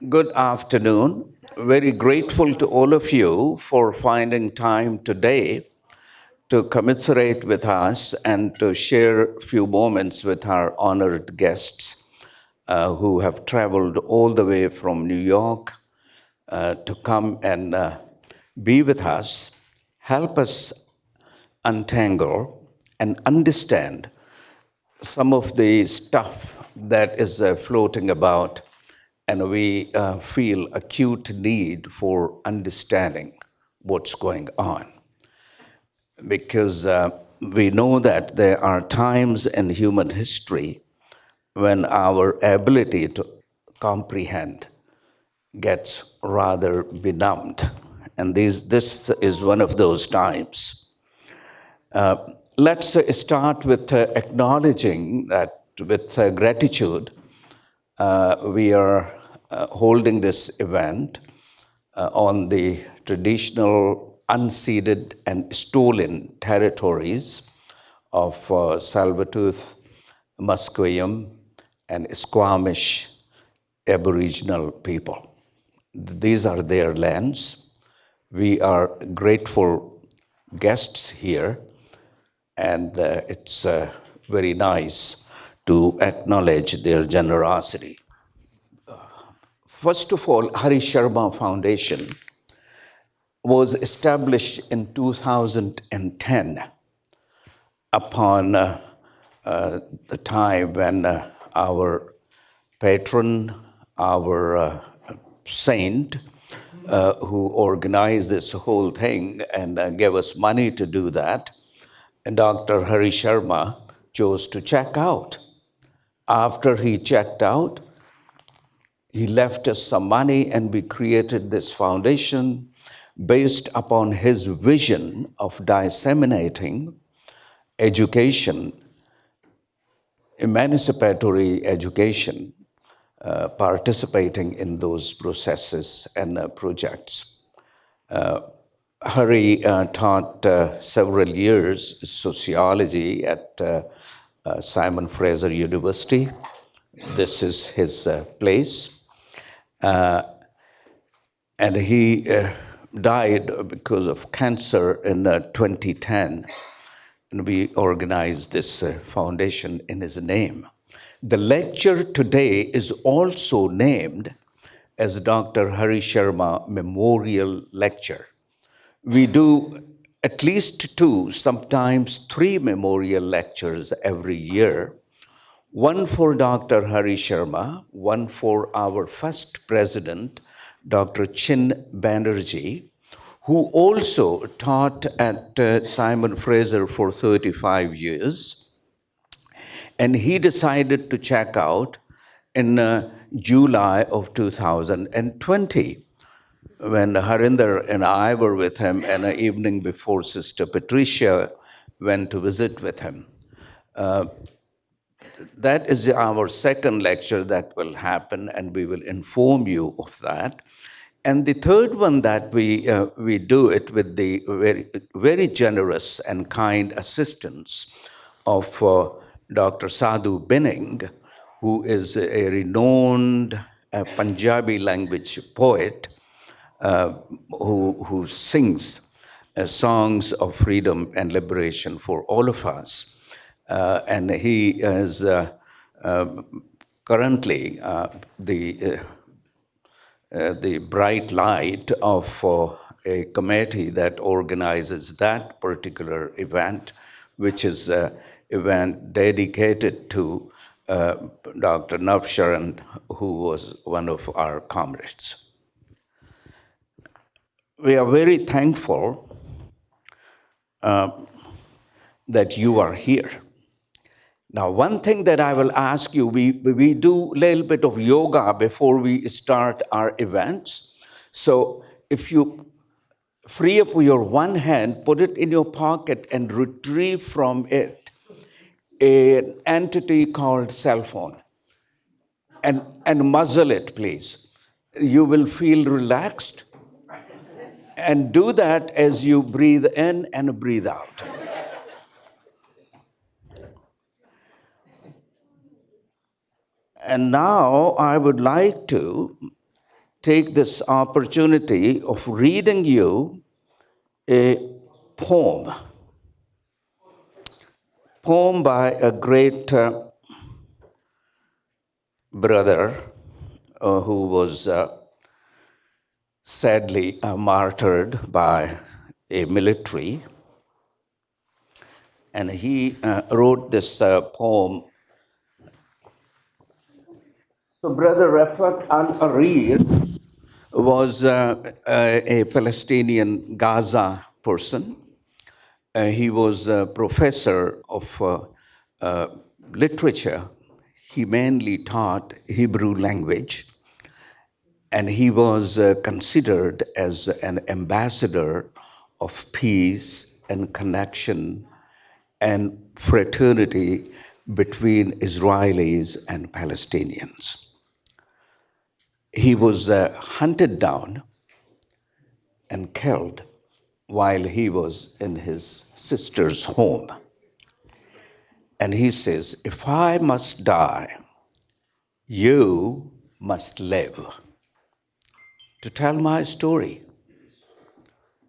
Good afternoon. Very grateful to all of you for finding time today to commiserate with us and to share a few moments with our honored guests who have traveled all the way from New York to come and be with us, help us untangle and understand some of the stuff that is floating about, and we feel acute need for understanding what's going on. Because we know that there are times in human history when our ability to comprehend gets rather benumbed. And this is one of those times. Let's start with acknowledging that with gratitude, we are holding this event on the traditional unceded and stolen territories of Tsleil-Waututh, Musqueam, and Squamish Aboriginal people. These are their lands. We are grateful guests here, and it's very nice to acknowledge their generosity. First of all, Hari Sharma Foundation was established in 2010 upon the time when our patron, our saint, who organized this whole thing and gave us money to do that, and Dr. Hari Sharma chose to check out. After he checked out, he left us some money and we created this foundation based upon his vision of disseminating education, emancipatory education, participating in those processes and projects. Hari taught several years sociology at Simon Fraser University. This is his place. And he died because of cancer in 2010. And we organized this foundation in his name. The lecture today is also named as Dr. Hari Sharma Memorial Lecture. We do at least 2, sometimes 3 memorial lectures every year. One for Dr. Hari Sharma, one for our first president, Dr. Chin Banerjee, who also taught at Simon Fraser for 35 years. And he decided to check out in July of 2020, when Harinder and I were with him, and an evening before Sister Patricia went to visit with him. That is our second lecture that will happen, and we will inform you of that. And the third one that we do it with the very generous and kind assistance of Dr. Sadhu Binning, who is a renowned Punjabi language poet who sings songs of freedom and liberation for all of us. And he is currently the bright light of a committee that organizes that particular event, which is an event dedicated to Dr. Navsharan, who was one of our comrades. We are very thankful that you are here. Now, one thing that I will ask you, we do a little bit of yoga before we start our events. So if you free up your one hand, put it in your pocket and retrieve from it an entity called cell phone and muzzle it, please. You will feel relaxed. And do that as you breathe in and breathe out. And now I would like to take this opportunity of reading you a poem, by a great brother who was sadly martyred by a military. And he wrote this poem. So Brother Rafat al-Arir was a Palestinian Gaza person. He was a professor of literature. He mainly taught Hebrew language, and he was considered as an ambassador of peace and connection and fraternity between Israelis and Palestinians. He was hunted down and killed while he was in his sister's home. And he says, "If I must die, you must live to tell my story,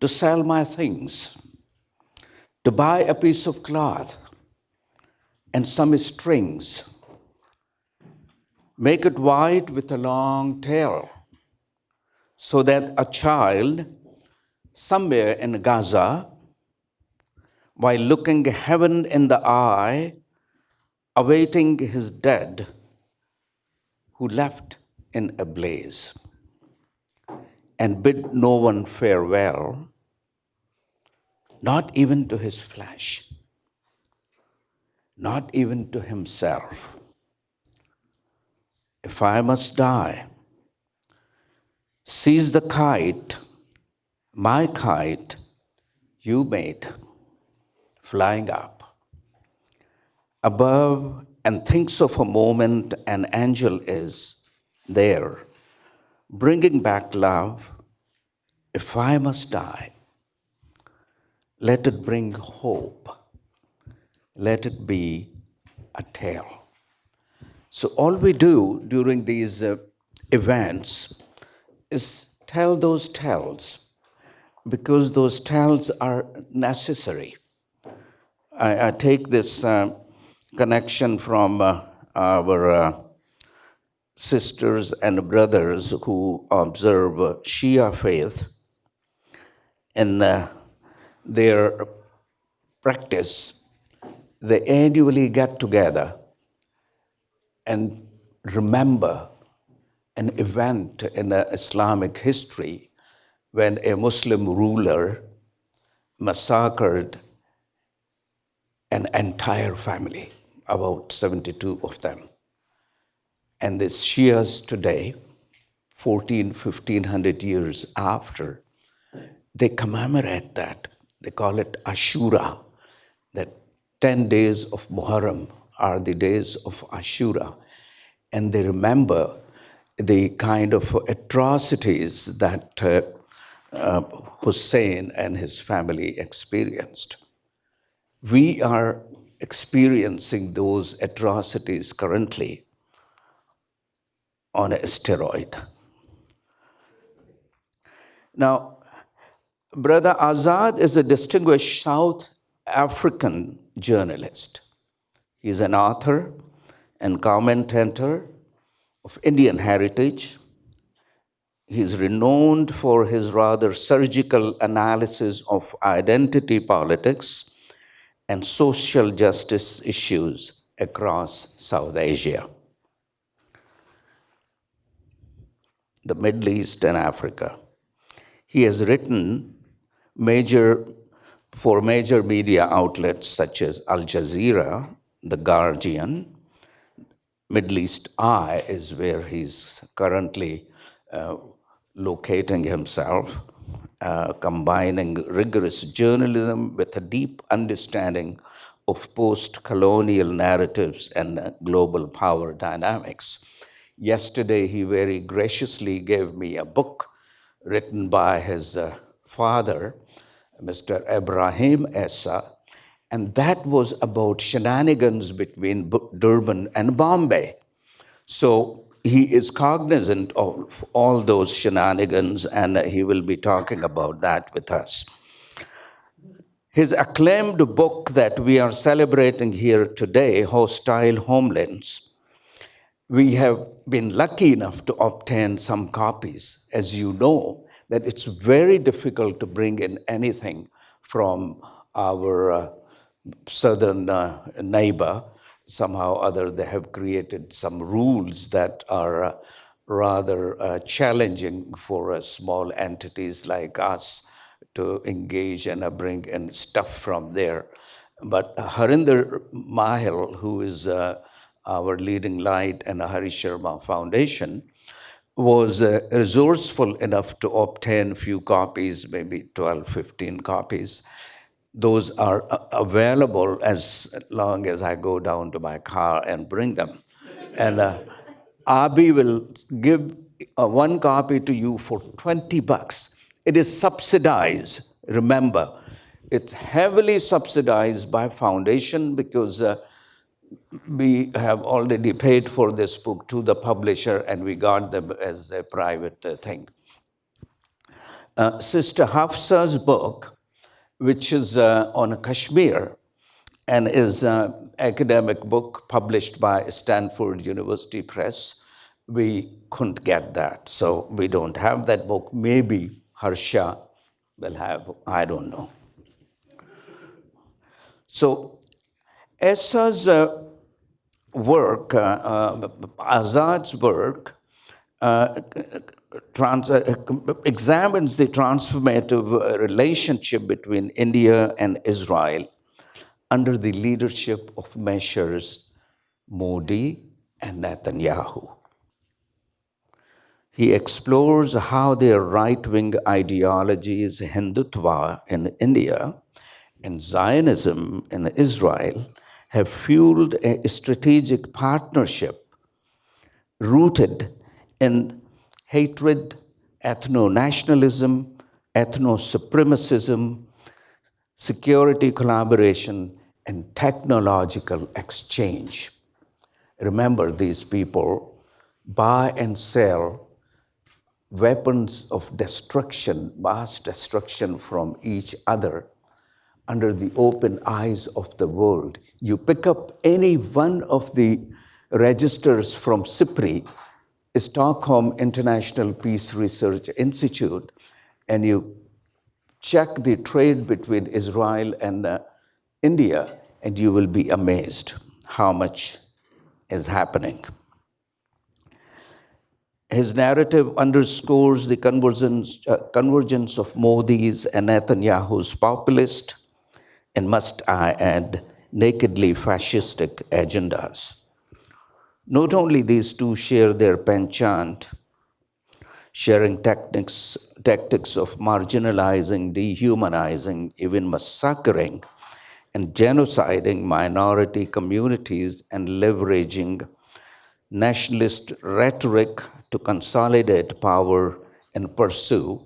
to sell my things, to buy a piece of cloth and some strings, make it white with a long tail, so that a child somewhere in Gaza, while looking heaven in the eye, awaiting his dead, who left in a blaze, and bid no one farewell, not even to his flesh, not even to himself. If I must die, seize the kite, my kite you made, flying up above, and thinks of a moment an angel is there, bringing back love. If I must die, let it bring hope. Let it be a tale." So all we do during these events is tell those tales, because those tales are necessary. I take this connection from our sisters and brothers who observe Shia faith. In their practice, they annually get together and remember an event in Islamic history when a Muslim ruler massacred an entire family, about 72 of them. And the Shias today, 1500 years after, they commemorate that. They call it Ashura, that 10 days of Muharram are the days of Ashura. And they remember the kind of atrocities that Hussein and his family experienced. We are experiencing those atrocities currently on a steroid. Now, Brother Azad is a distinguished South African journalist. He's an author and commentator of Indian heritage. He's renowned for his rather surgical analysis of identity politics and social justice issues across South Asia, the Middle East, and Africa. He has written for major media outlets such as Al Jazeera, The Guardian. Middle East Eye is where he's currently locating himself, combining rigorous journalism with a deep understanding of post-colonial narratives and global power dynamics. Yesterday, he very graciously gave me a book written by his father, Mr. Ibrahim Essa, and that was about shenanigans between Durban and Bombay. So he is cognizant of all those shenanigans, and he will be talking about that with us. His acclaimed book that we are celebrating here today, Hostile Homelands, we have been lucky enough to obtain some copies. As you know, that it's very difficult to bring in anything from our southern neighbor. Somehow or other, they have created some rules that are rather challenging for small entities like us to engage and bring in stuff from there. But Harinder Mahil, who is our leading light and Hari Sharma Foundation, was resourceful enough to obtain few copies, maybe 12, 15 copies. Those are available as long as I go down to my car and bring them. And Abi will give one copy to you for $20. It is subsidized, remember. It's heavily subsidized by foundation because we have already paid for this book to the publisher and we got them as a private thing. Sister Hafsa's book, which is on Kashmir and is an academic book published by Stanford University Press, we couldn't get that. So we don't have that book. Maybe Harsha will have, I don't know. So Essa's work, Azad's work, examines the transformative relationship between India and Israel under the leadership of Messrs. Modi and Netanyahu. He explores how their right-wing ideologies, Hindutva in India and Zionism in Israel, have fueled a strategic partnership rooted in hatred, ethno-nationalism, ethno-supremacism, security collaboration, and technological exchange. Remember, these people buy and sell weapons of destruction, mass destruction from each other under the open eyes of the world. You pick up any one of the registers from SIPRI, Stockholm International Peace Research Institute, and you check the trade between Israel and India, and you will be amazed how much is happening. His narrative underscores the convergence of Modi's and Netanyahu's populist, and must I add, nakedly fascistic agendas. Not only these two share their penchant, sharing tactics of marginalizing, dehumanizing, even massacring, and genociding minority communities and leveraging nationalist rhetoric to consolidate power and pursue.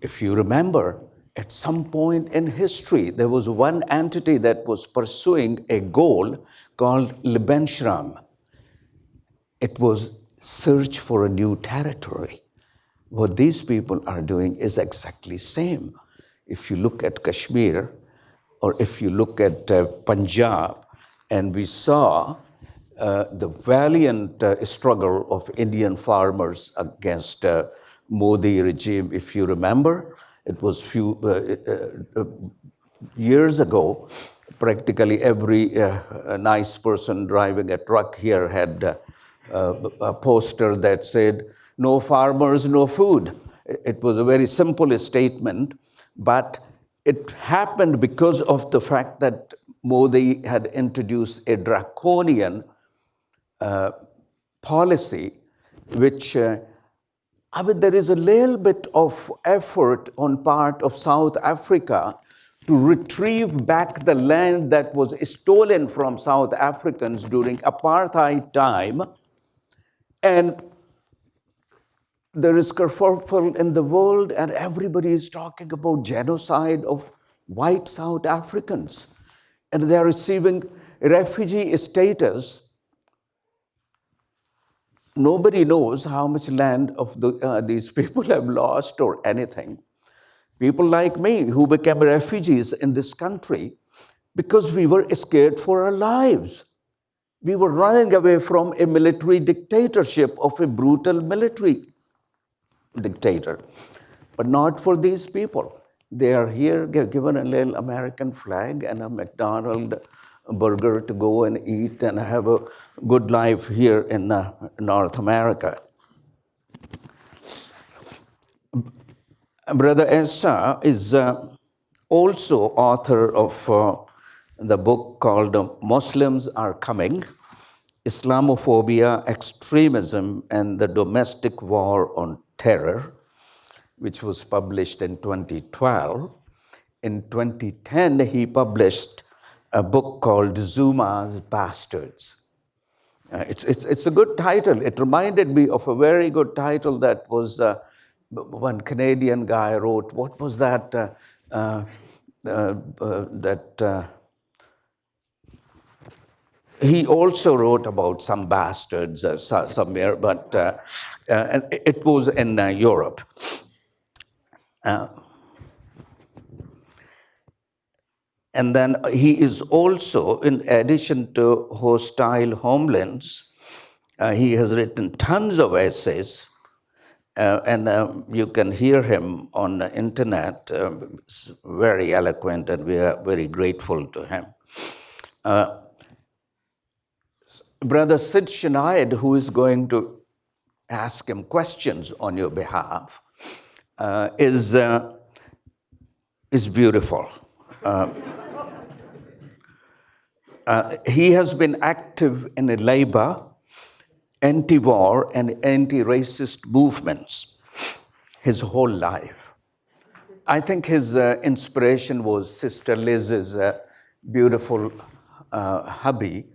If you remember, at some point in history, there was one entity that was pursuing a goal called Lebensraum. It was search for a new territory. What these people are doing is exactly the same. If you look at Kashmir, or if you look at Punjab, and we saw the valiant struggle of Indian farmers against Modi regime, if you remember, it was few years ago. Practically every nice person driving a truck here had a poster that said, "No farmers, no food." It was a very simple statement, but it happened because of the fact that Modi had introduced a draconian policy, which there is a little bit of effort on part of South Africa to retrieve back the land that was stolen from South Africans during apartheid time. And there is kerfuffle in the world, and everybody is talking about genocide of white South Africans. And they are receiving refugee status. Nobody knows how much land of these people have lost or anything. People like me who became refugees in this country because we were scared for our lives. We were running away from a military dictatorship of a brutal military dictator, but not for these people. They are here given a little American flag and a McDonald's burger to go and eat and have a good life here in North America. Brother Essa is also author of the book called Muslims Are Coming, Islamophobia, Extremism, and the Domestic War on Terror, which was published in 2012. In 2010, he published a book called Zuma's Bastards. It's a good title. It reminded me of a very good title that was one Canadian guy wrote. What was that? He also wrote about some bastards somewhere, but and it was in Europe. And then he is also, in addition to Hostile Homelands, he has written tons of essays, and you can hear him on the internet. Very eloquent, and we are very grateful to him. Brother Sid Shniad, who is going to ask him questions on your behalf, is beautiful. He has been active in labor, anti-war, and anti-racist movements his whole life. I think his inspiration was Sister Liz's beautiful hubby,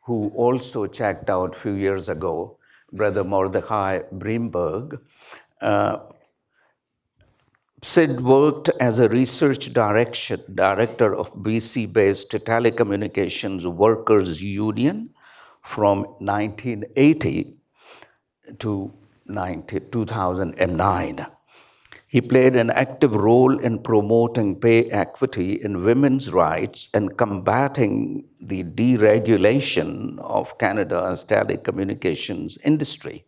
who also checked out a few years ago, Brother Mordechai Brimberg. Sid worked as a research director of BC-based Telecommunications Workers Union from 1980 to 2009. He played an active role in promoting pay equity in women's rights and combating the deregulation of Canada's telecommunications industry.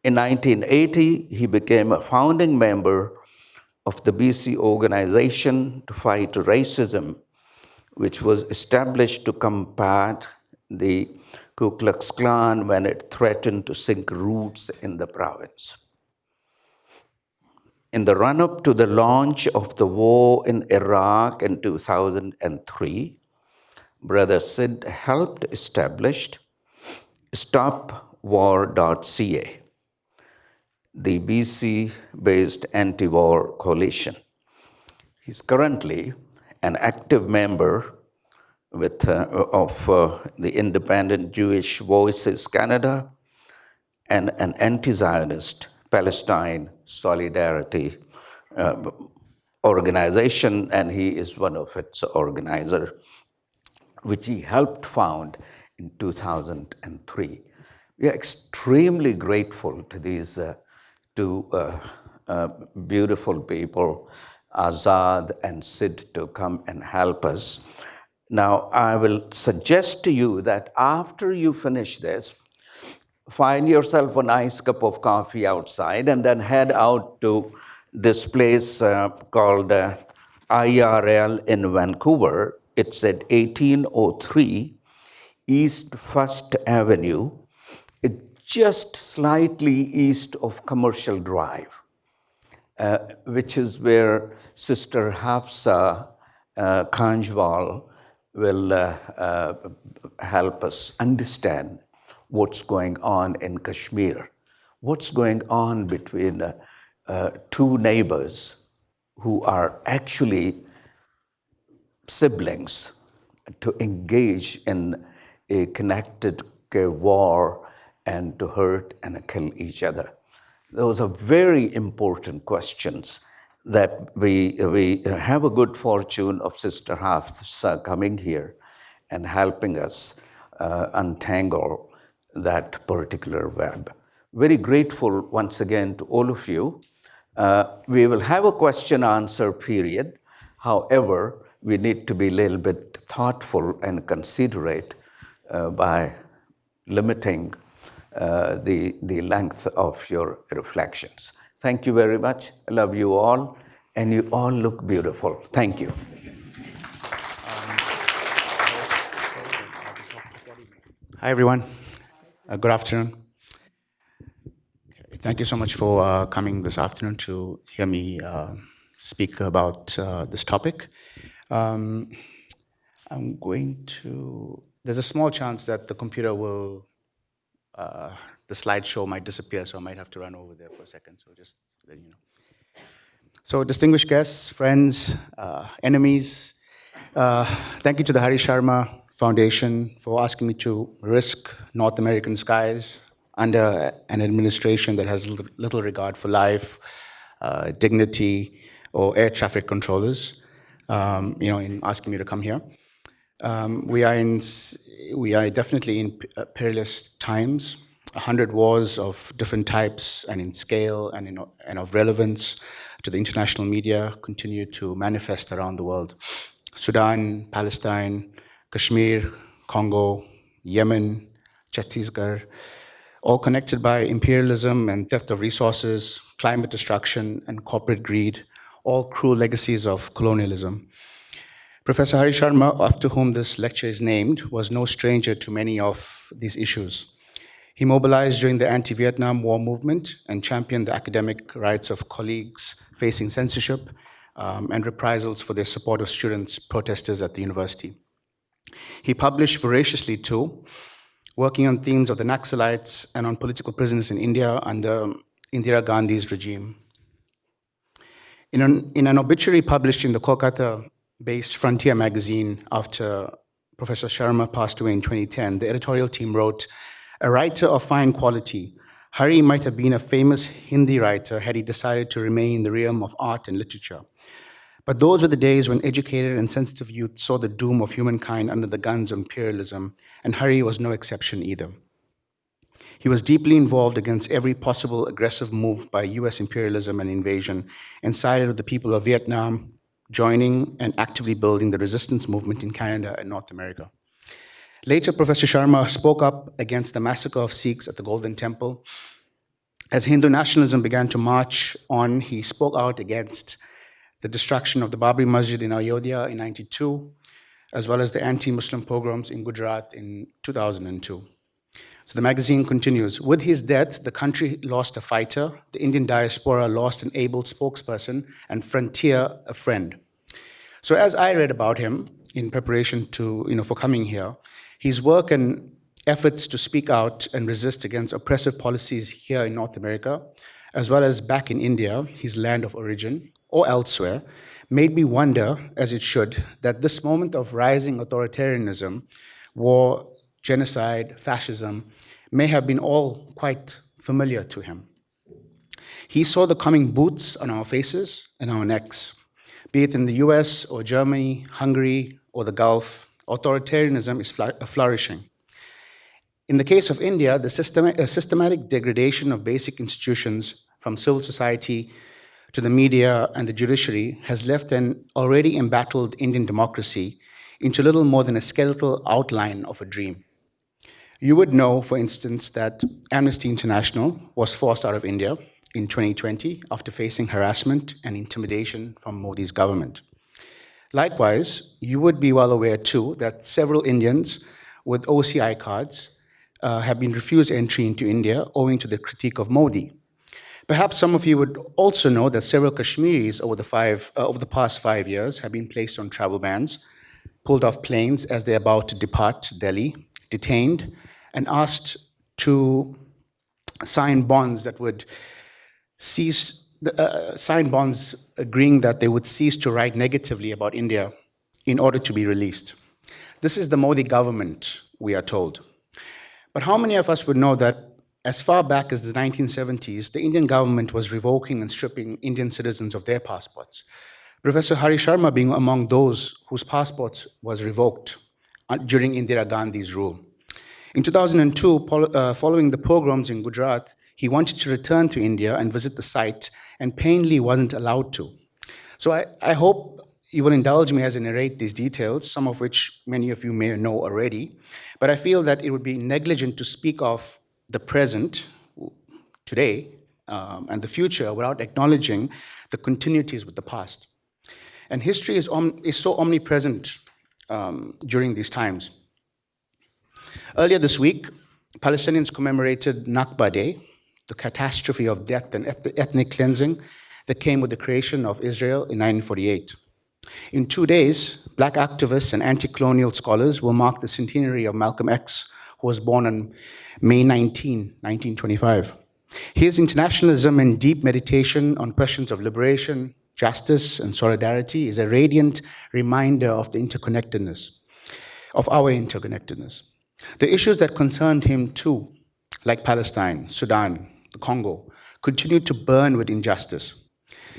In 1980, he became a founding member of the BC Organization to Fight Racism, which was established to combat the Ku Klux Klan when it threatened to sink roots in the province. In the run-up to the launch of the war in Iraq in 2003, Brother Sid helped establish StopWar.ca, the BC-based anti-war coalition. He's currently an active member of the Independent Jewish Voices Canada and an anti-Zionist Palestine Solidarity organization, and he is one of its organizers, which he helped found in 2003. We are extremely grateful to these two beautiful people, Azad and Sid, to come and help us. Now, I will suggest to you that after you finish this, find yourself a nice cup of coffee outside and then head out to this place called IRL in Vancouver. It's at 1803 East 1st Avenue. It's just slightly east of Commercial Drive, which is where Sister Hafsa Kanjwal will help us understand what's going on in Kashmir, what's going on between two neighbors who are actually siblings to engage in a connected war and to hurt and kill each other. Those are very important questions that we have a good fortune of Sister Hafsa coming here and helping us untangle that particular web. Very grateful once again to all of you. We will have a question answer period. However, we need to be a little bit thoughtful and considerate by limiting the length of your reflections. Thank you very much. I love you all, and you all look beautiful. Thank you. Hi, everyone. Good afternoon. Thank you so much for coming this afternoon to hear me speak about this topic. I'm going to, there's a small chance that the computer will, the slideshow might disappear, so I might have to run over there for a second, so just letting you know. So distinguished guests, friends, enemies, thank you to the Hari Sharma Foundation for asking me to risk North American skies under an administration that has little regard for life, dignity, or air traffic controllers, in asking me to come here. We are definitely in perilous times. 100 wars of different types and in scale and of relevance to the international media continue to manifest around the world. Sudan, Palestine, Kashmir, Congo, Yemen, Chhattisgarh, all connected by imperialism and theft of resources, climate destruction, and corporate greed, all cruel legacies of colonialism. Professor Hari Sharma, after whom this lecture is named, was no stranger to many of these issues. He mobilized during the anti-Vietnam War movement and championed the academic rights of colleagues facing censorship and reprisals for their support of students, protesters at the university. He published voraciously too, working on themes of the Naxalites and on political prisoners in India under Indira Gandhi's regime. In an obituary published in the Kolkata-based Frontier magazine after Professor Sharma passed away in 2010, the editorial team wrote, "A writer of fine quality, Hari might have been a famous Hindi writer had he decided to remain in the realm of art and literature. But those were the days when educated and sensitive youth saw the doom of humankind under the guns of imperialism, and Hari was no exception either. He was deeply involved against every possible aggressive move by US imperialism and invasion, and sided with the people of Vietnam, joining and actively building the resistance movement in Canada and North America. Later, Professor Sharma spoke up against the massacre of Sikhs at the Golden Temple. As Hindu nationalism began to march on, he spoke out against the destruction of the Babri Masjid in Ayodhya in 92, as well as the anti-Muslim pogroms in Gujarat in 2002. So the magazine continues, with his death, the country lost a fighter, the Indian diaspora lost an able spokesperson, and Frontier a friend. So as I read about him in preparation for coming here, his work and efforts to speak out and resist against oppressive policies here in North America, as well as back in India, his land of origin, or elsewhere, made me wonder, as it should, that this moment of rising authoritarianism, war, genocide, fascism, may have been all quite familiar to him. He saw the coming boots on our faces and our necks. Be it in the US or Germany, Hungary, or the Gulf, authoritarianism is flourishing. In the case of India, the systematic degradation of basic institutions from civil society to the media and the judiciary has left an already embattled Indian democracy into little more than a skeletal outline of a dream. You would know, for instance, that Amnesty International was forced out of India in 2020 after facing harassment and intimidation from Modi's government. Likewise, you would be well aware too that several Indians with OCI cards have been refused entry into India owing to the critique of Modi. Perhaps some of you would also know that several Kashmiris over the past 5 years have been placed on travel bans, pulled off planes as they're about to depart Delhi, detained, and asked to sign bonds that would sign bonds agreeing that they would cease to write negatively about India in order to be released. This is the Modi government, we are told. But how many of us would know that as far back as the 1970s, the Indian government was revoking and stripping Indian citizens of their passports? Professor Hari Sharma being among those whose passports was revoked during Indira Gandhi's rule. In 2002, following the pogroms in Gujarat, he wanted to return to India and visit the site and painfully wasn't allowed to. So I hope you will indulge me as I narrate these details, some of which many of you may know already, but I feel that it would be negligent to speak of the present, today, and the future without acknowledging the continuities with the past. And history is so omnipresent during these times. Earlier this week, Palestinians commemorated Nakba Day, the catastrophe of death and ethnic cleansing that came with the creation of Israel in 1948. In 2 days, Black activists and anti-colonial scholars will mark the centenary of Malcolm X, who was born on May 19, 1925. His internationalism and deep meditation on questions of liberation, justice, and solidarity is a radiant reminder of the interconnectedness, of our interconnectedness. The issues that concerned him too, like Palestine, Sudan, the Congo, continued to burn with injustice.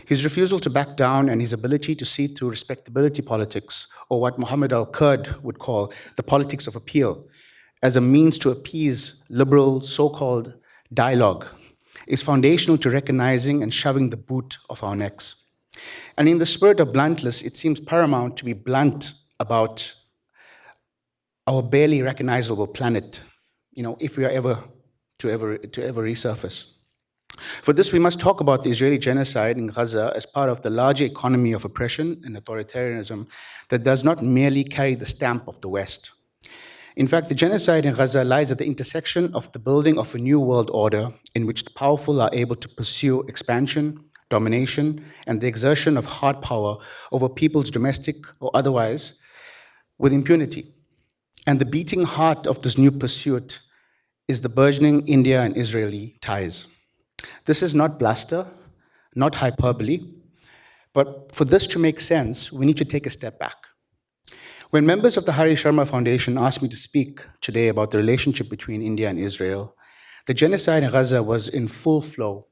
His refusal to back down and his ability to see through respectability politics, or what Muhammad al-Kurd would call the politics of appeal, as a means to appease liberal so-called dialogue, is foundational to recognizing and shoving the boot of our necks. And in the spirit of bluntness, it seems paramount to be blunt about our barely recognizable planet, if we are ever to resurface. For this, we must talk about the Israeli genocide in Gaza as part of the larger economy of oppression and authoritarianism that does not merely carry the stamp of the West. In fact, the genocide in Gaza lies at the intersection of the building of a new world order in which the powerful are able to pursue expansion, domination, and the exertion of hard power over peoples, domestic or otherwise, with impunity. And the beating heart of this new pursuit is the burgeoning India and Israeli ties. This is not bluster, not hyperbole, but for this to make sense, we need to take a step back. When members of the Hari Sharma Foundation asked me to speak today about the relationship between India and Israel, the genocide in Gaza was in full flow,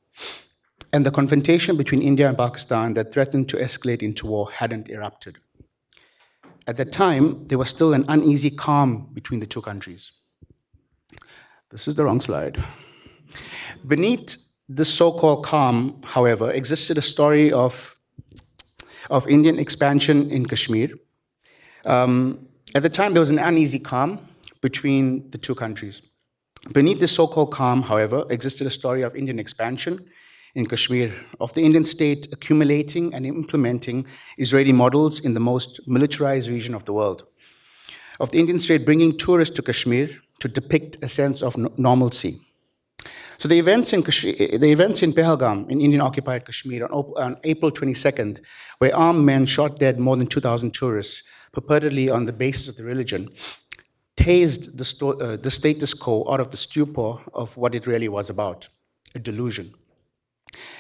and the confrontation between India and Pakistan that threatened to escalate into war hadn't erupted. At that time, there was still an uneasy calm between the two countries. This is the wrong slide. Beneath this so-called calm, however, existed a story of Indian expansion in Kashmir. At the time, there was an uneasy calm between the two countries. Beneath this so-called calm, however, existed a story of Indian expansion in Kashmir, of the Indian state accumulating and implementing Israeli models in the most militarized region of the world, of the Indian state bringing tourists to Kashmir to depict a sense of normalcy. So the events in Pahalgam, in Indian-occupied Kashmir, on April 22nd, where armed men shot dead more than 2,000 tourists, purportedly on the basis of the religion, tased the status quo out of the stupor of what it really was about, a delusion.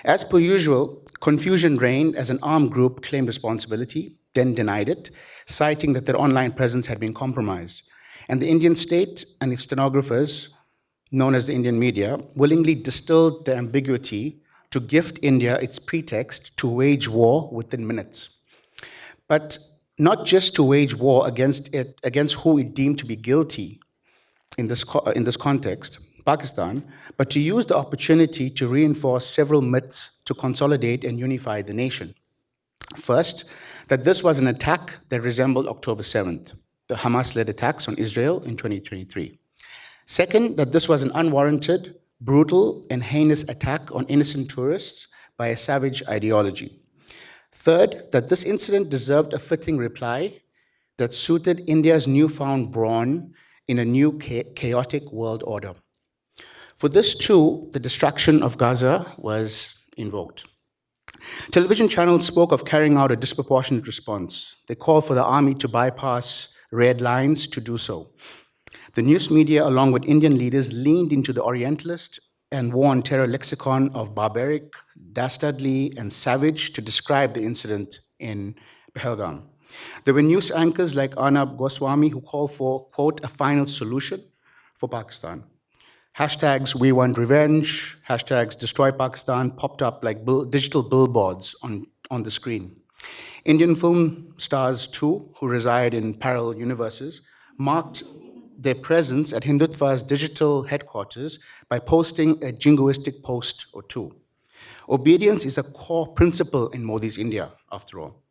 As per usual, confusion reigned as an armed group claimed responsibility, then denied it, citing that their online presence had been compromised. And the Indian state and its stenographers, known as the Indian media, willingly distilled the ambiguity to gift India its pretext to wage war within minutes. But not just to wage war against who it deemed to be guilty in this context, Pakistan, but to use the opportunity to reinforce several myths to consolidate and unify the nation. First, that this was an attack that resembled October 7th, the Hamas-led attacks on Israel in 2023. Second, that this was an unwarranted, brutal, and heinous attack on innocent tourists by a savage ideology. Third, that this incident deserved a fitting reply that suited India's newfound brawn in a new chaotic world order. For this too, the destruction of Gaza was invoked. Television channels spoke of carrying out a disproportionate response. They called for the army to bypass red lines to do so. The news media, along with Indian leaders, leaned into the Orientalist and war on terror lexicon of barbaric, dastardly, and savage to describe the incident in Pahalgam. There were news anchors like Arnab Goswami who called for, quote, a final solution for Pakistan. Hashtags we want revenge, hashtags destroy Pakistan popped up like digital billboards on the screen. Indian film stars too, who reside in parallel universes, marked their presence at Hindutva's digital headquarters by posting a jingoistic post or two. Obedience is a core principle in Modi's India, after all.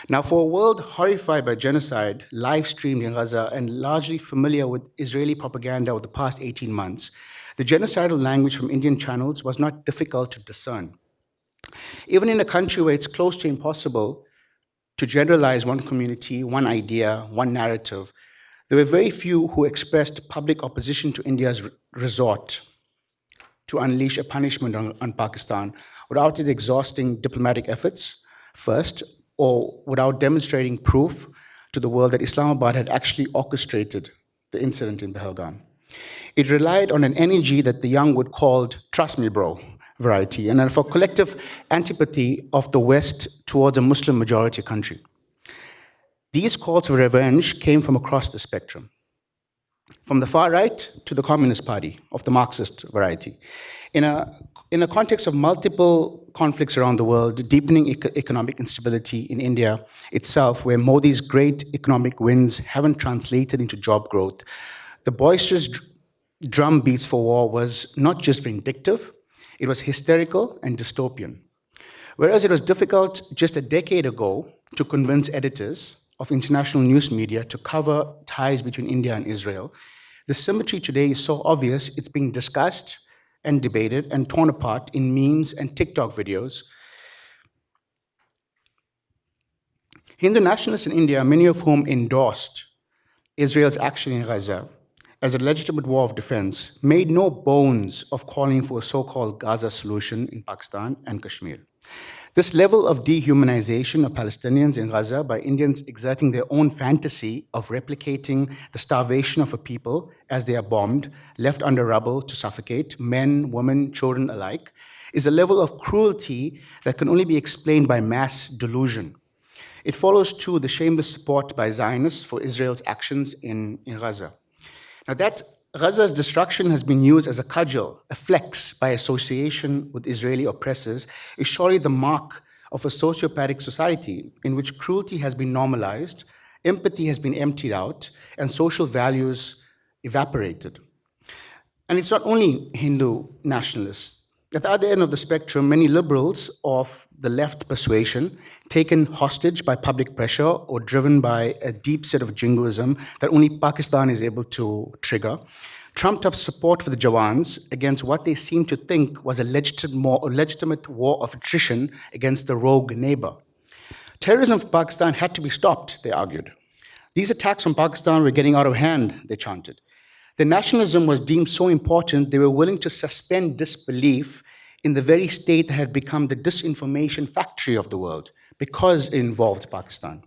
Now, for a world horrified by genocide, live streamed in Gaza, and largely familiar with Israeli propaganda over the past 18 months, the genocidal language from Indian channels was not difficult to discern. Even in a country where it's close to impossible to generalize one community, one idea, one narrative, there were very few who expressed public opposition to India's resort to unleash a punishment on Pakistan without it exhausting diplomatic efforts first, or without demonstrating proof to the world that Islamabad had actually orchestrated the incident in Pahalgam. It relied on an energy that the young would call "trust me, bro" variety, and for collective antipathy of the West towards a Muslim majority country. These calls for revenge came from across the spectrum, from the far right to the Communist Party of the Marxist variety. In a context of multiple conflicts around the world, deepening economic instability in India itself, where Modi's great economic wins haven't translated into job growth, the boisterous drum beats for war was not just vindictive, it was hysterical and dystopian. Whereas it was difficult just a decade ago to convince editors of international news media to cover ties between India and Israel, the symmetry today is so obvious it's being discussed and debated and torn apart in memes and TikTok videos. Hindu nationalists in India, many of whom endorsed Israel's action in Gaza as a legitimate war of defense, made no bones of calling for a so-called Gaza solution in Pakistan and Kashmir. This level of dehumanization of Palestinians in Gaza by Indians exerting their own fantasy of replicating the starvation of a people as they are bombed, left under rubble to suffocate, men, women, children alike, is a level of cruelty that can only be explained by mass delusion. It follows, too, the shameless support by Zionists for Israel's actions in Gaza. Now, that Gaza's destruction has been used as a cudgel, a flex by association with Israeli oppressors, is surely the mark of a sociopathic society in which cruelty has been normalized, empathy has been emptied out, and social values evaporated. And it's not only Hindu nationalists. At the other end of the spectrum, many liberals of the left persuasion, taken hostage by public pressure or driven by a deep set of jingoism that only Pakistan is able to trigger, trumped up support for the Jawans against what they seem to think was a legitimate war of attrition against the rogue neighbor. Terrorism for Pakistan had to be stopped, they argued. These attacks from Pakistan were getting out of hand, they chanted. The nationalism was deemed so important, they were willing to suspend disbelief in the very state that had become the disinformation factory of the world because it involved Pakistan.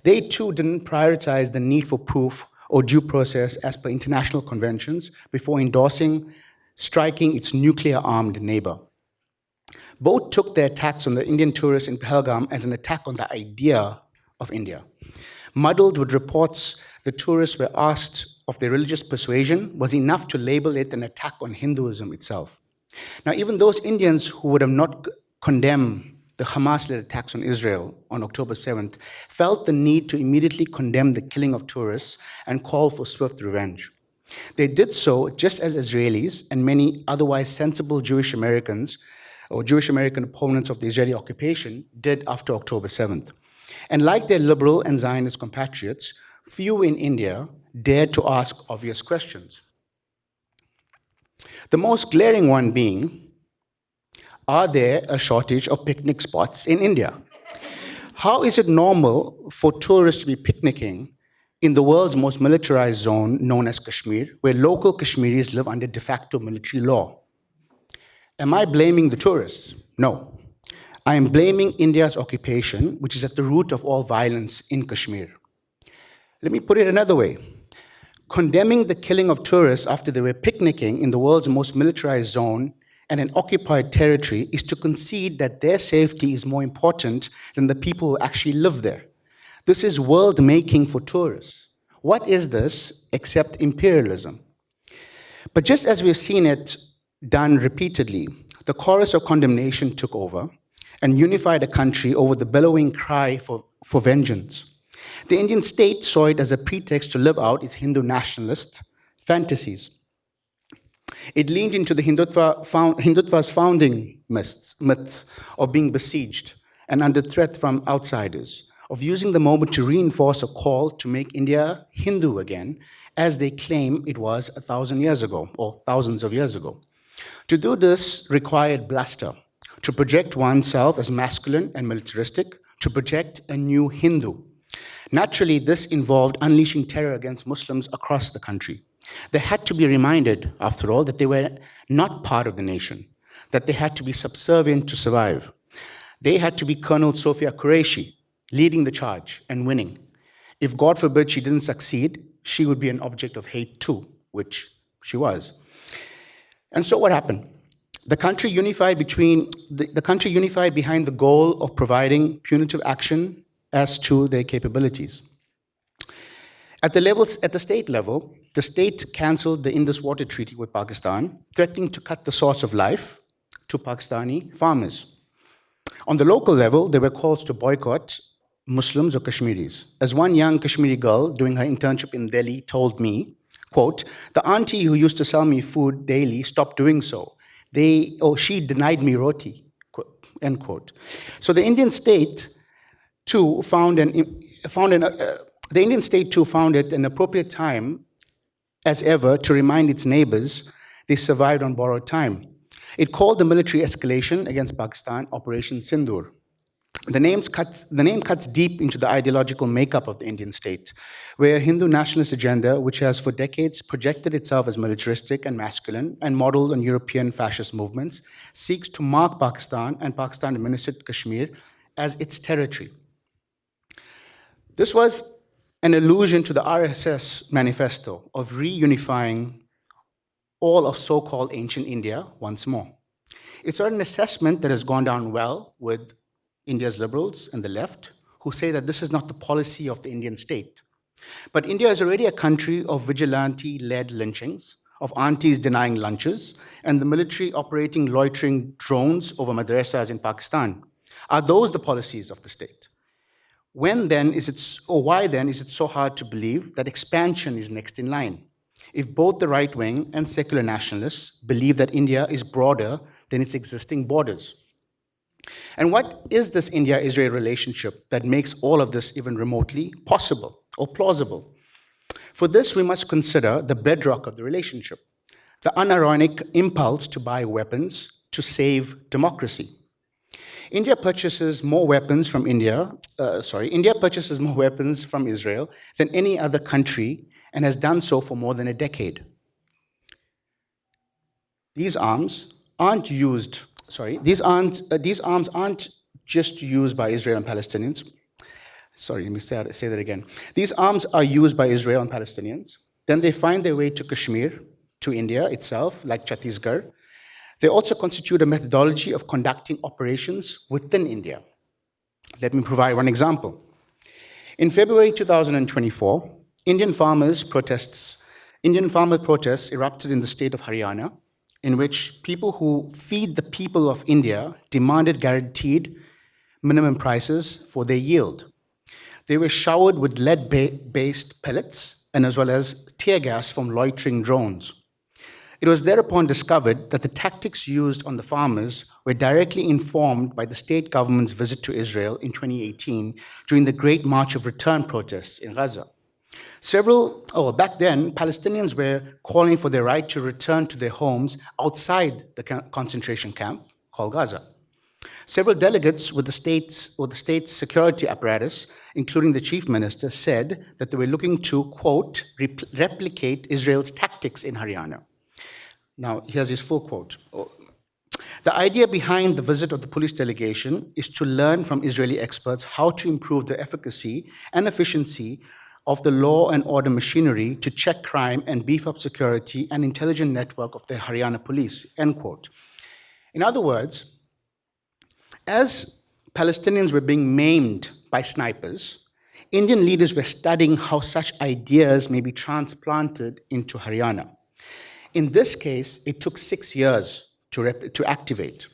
They too didn't prioritize the need for proof or due process as per international conventions before endorsing striking its nuclear-armed neighbor. Both took their attacks on the Indian tourists in Pahalgam as an attack on the idea of India. Muddled with reports the tourists were asked of their religious persuasion was enough to label it an attack on Hinduism itself. Now, even those Indians who would have not condemned the Hamas-led attacks on Israel on October 7th felt the need to immediately condemn the killing of tourists and call for swift revenge. They did so just as Israelis and many otherwise sensible Jewish Americans or Jewish American opponents of the Israeli occupation did after October 7th. And like their liberal and Zionist compatriots, few in India dared to ask obvious questions. The most glaring one being, are there a shortage of picnic spots in India? How is it normal for tourists to be picnicking in the world's most militarized zone known as Kashmir, where local Kashmiris live under de facto military law? Am I blaming the tourists? No. I am blaming India's occupation, which is at the root of all violence in Kashmir. Let me put it another way. Condemning the killing of tourists after they were picnicking in the world's most militarized zone and an occupied territory is to concede that their safety is more important than the people who actually live there. This is world making for tourists. What is this except imperialism? But just as we've seen it done repeatedly, the chorus of condemnation took over and unified a country over the bellowing cry for vengeance. The Indian state saw it as a pretext to live out its Hindu nationalist fantasies. It leaned into the Hindutva's founding myths of being besieged and under threat from outsiders, of using the moment to reinforce a call to make India Hindu again, as they claim it was 1,000 years ago, or thousands of years ago. To do this required bluster, to project oneself as masculine and militaristic, to project a new Hindu. Naturally, this involved unleashing terror against Muslims across the country. They had to be reminded, after all, that they were not part of the nation, that they had to be subservient to survive. They had to be Colonel Sophia Qureshi, leading the charge and winning. If, God forbid, she didn't succeed, she would be an object of hate too, which she was. And so what happened? The country unified behind the goal of providing punitive action as to their capabilities. At the state level, the state cancelled the Indus Water Treaty with Pakistan, threatening to cut the source of life to Pakistani farmers. On the local level, there were calls to boycott Muslims or Kashmiris. As one young Kashmiri girl doing her internship in Delhi told me, quote, "The auntie who used to sell me food daily stopped doing so. She denied me roti," end quote. So the Indian state too found it an appropriate time as ever to remind its neighbors they survived on borrowed time. It called the military escalation against Pakistan Operation Sindoor. The name cuts deep into the ideological makeup of the Indian state, where a Hindu nationalist agenda, which has for decades projected itself as militaristic and masculine and modeled on European fascist movements, seeks to mark Pakistan and Pakistan-administered Kashmir as its territory. This was an allusion to the RSS manifesto of reunifying all of so-called ancient India once more. It's an assessment that has gone down well with India's liberals and the left, who say that this is not the policy of the Indian state. But India is already a country of vigilante-led lynchings, of aunties denying lunches, and the military operating loitering drones over madrasas in Pakistan. Are those the policies of the state? Why then is it so hard to believe that expansion is next in line? If both the right wing and secular nationalists believe that India is broader than its existing borders. And what is this India-Israel relationship that makes all of this even remotely possible or plausible? For this, we must consider the bedrock of the relationship, the unironic impulse to buy weapons to save democracy. India purchases more weapons from Israel than any other country and has done so for more than a decade. These arms aren't just used by Israel and Palestinians. Sorry, let me say that again. These arms are used by Israel and Palestinians. Then they find their way to Kashmir, to India itself, like Chhattisgarh. They also constitute a methodology of conducting operations within India. Let me provide one example. In February 2024, Indian farmer protests erupted in the state of Haryana, in which people who feed the people of India demanded guaranteed minimum prices for their yield. They were showered with lead-based pellets and as well as tear gas from loitering drones. It was thereupon discovered that the tactics used on the farmers were directly informed by the state government's visit to Israel in 2018 during the Great March of Return protests in Gaza. Back then, Palestinians were calling for their right to return to their homes outside the concentration camp called Gaza. Several delegates with the state's security apparatus, including the chief minister, said that they were looking to, quote, replicate Israel's tactics in Haryana. Now, here's his full quote. The idea behind the visit of the police delegation is to learn from Israeli experts how to improve the efficacy and efficiency of the law and order machinery to check crime and beef up security and intelligence network of the Haryana police, end quote. In other words, as Palestinians were being maimed by snipers, Indian leaders were studying how such ideas may be transplanted into Haryana. In this case, it took 6 years to activate.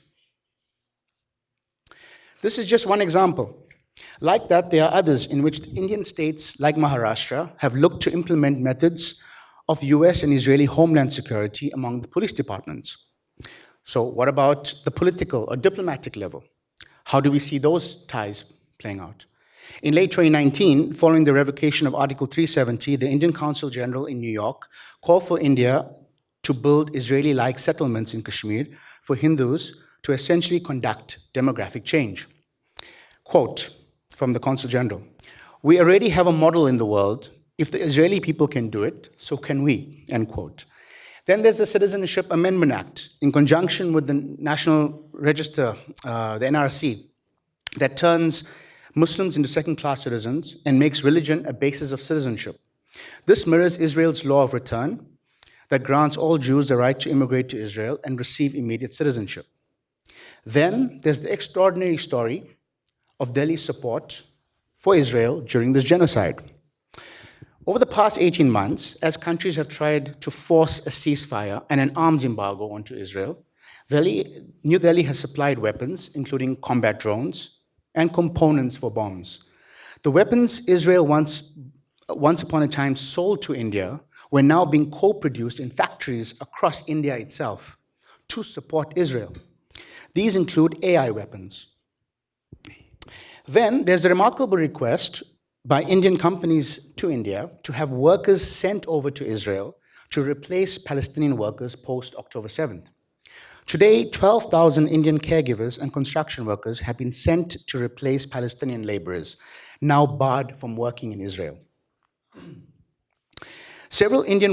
This is just one example. Like that, there are others in which Indian states like Maharashtra have looked to implement methods of US and Israeli homeland security among the police departments. So, what about the political or diplomatic level? How do we see those ties playing out? In late 2019, following the revocation of Article 370, the Indian Consul General in New York called for India to build Israeli like settlements in Kashmir for Hindus to essentially conduct demographic change. Quote from the Consul General: "We already have a model in the world. If the Israeli people can do it, so can we." End quote. Then there's the Citizenship Amendment Act, in conjunction with the National Register, the NRC, that turns Muslims into second-class citizens and makes religion a basis of citizenship. This mirrors Israel's law of return that grants all Jews the right to immigrate to Israel and receive immediate citizenship. Then there's the extraordinary story of Delhi's support for Israel during this genocide. Over the past 18 months, as countries have tried to force a ceasefire and an arms embargo onto Israel, New Delhi has supplied weapons, including combat drones and components for bombs. The weapons Israel once upon a time sold to India were now being co-produced in factories across India itself to support Israel. These include AI weapons. Then there's a remarkable request by Indian companies to India to have workers sent over to Israel to replace Palestinian workers post-October 7th. Today, 12,000 Indian caregivers and construction workers have been sent to replace Palestinian laborers, now barred from working in Israel. Several Indian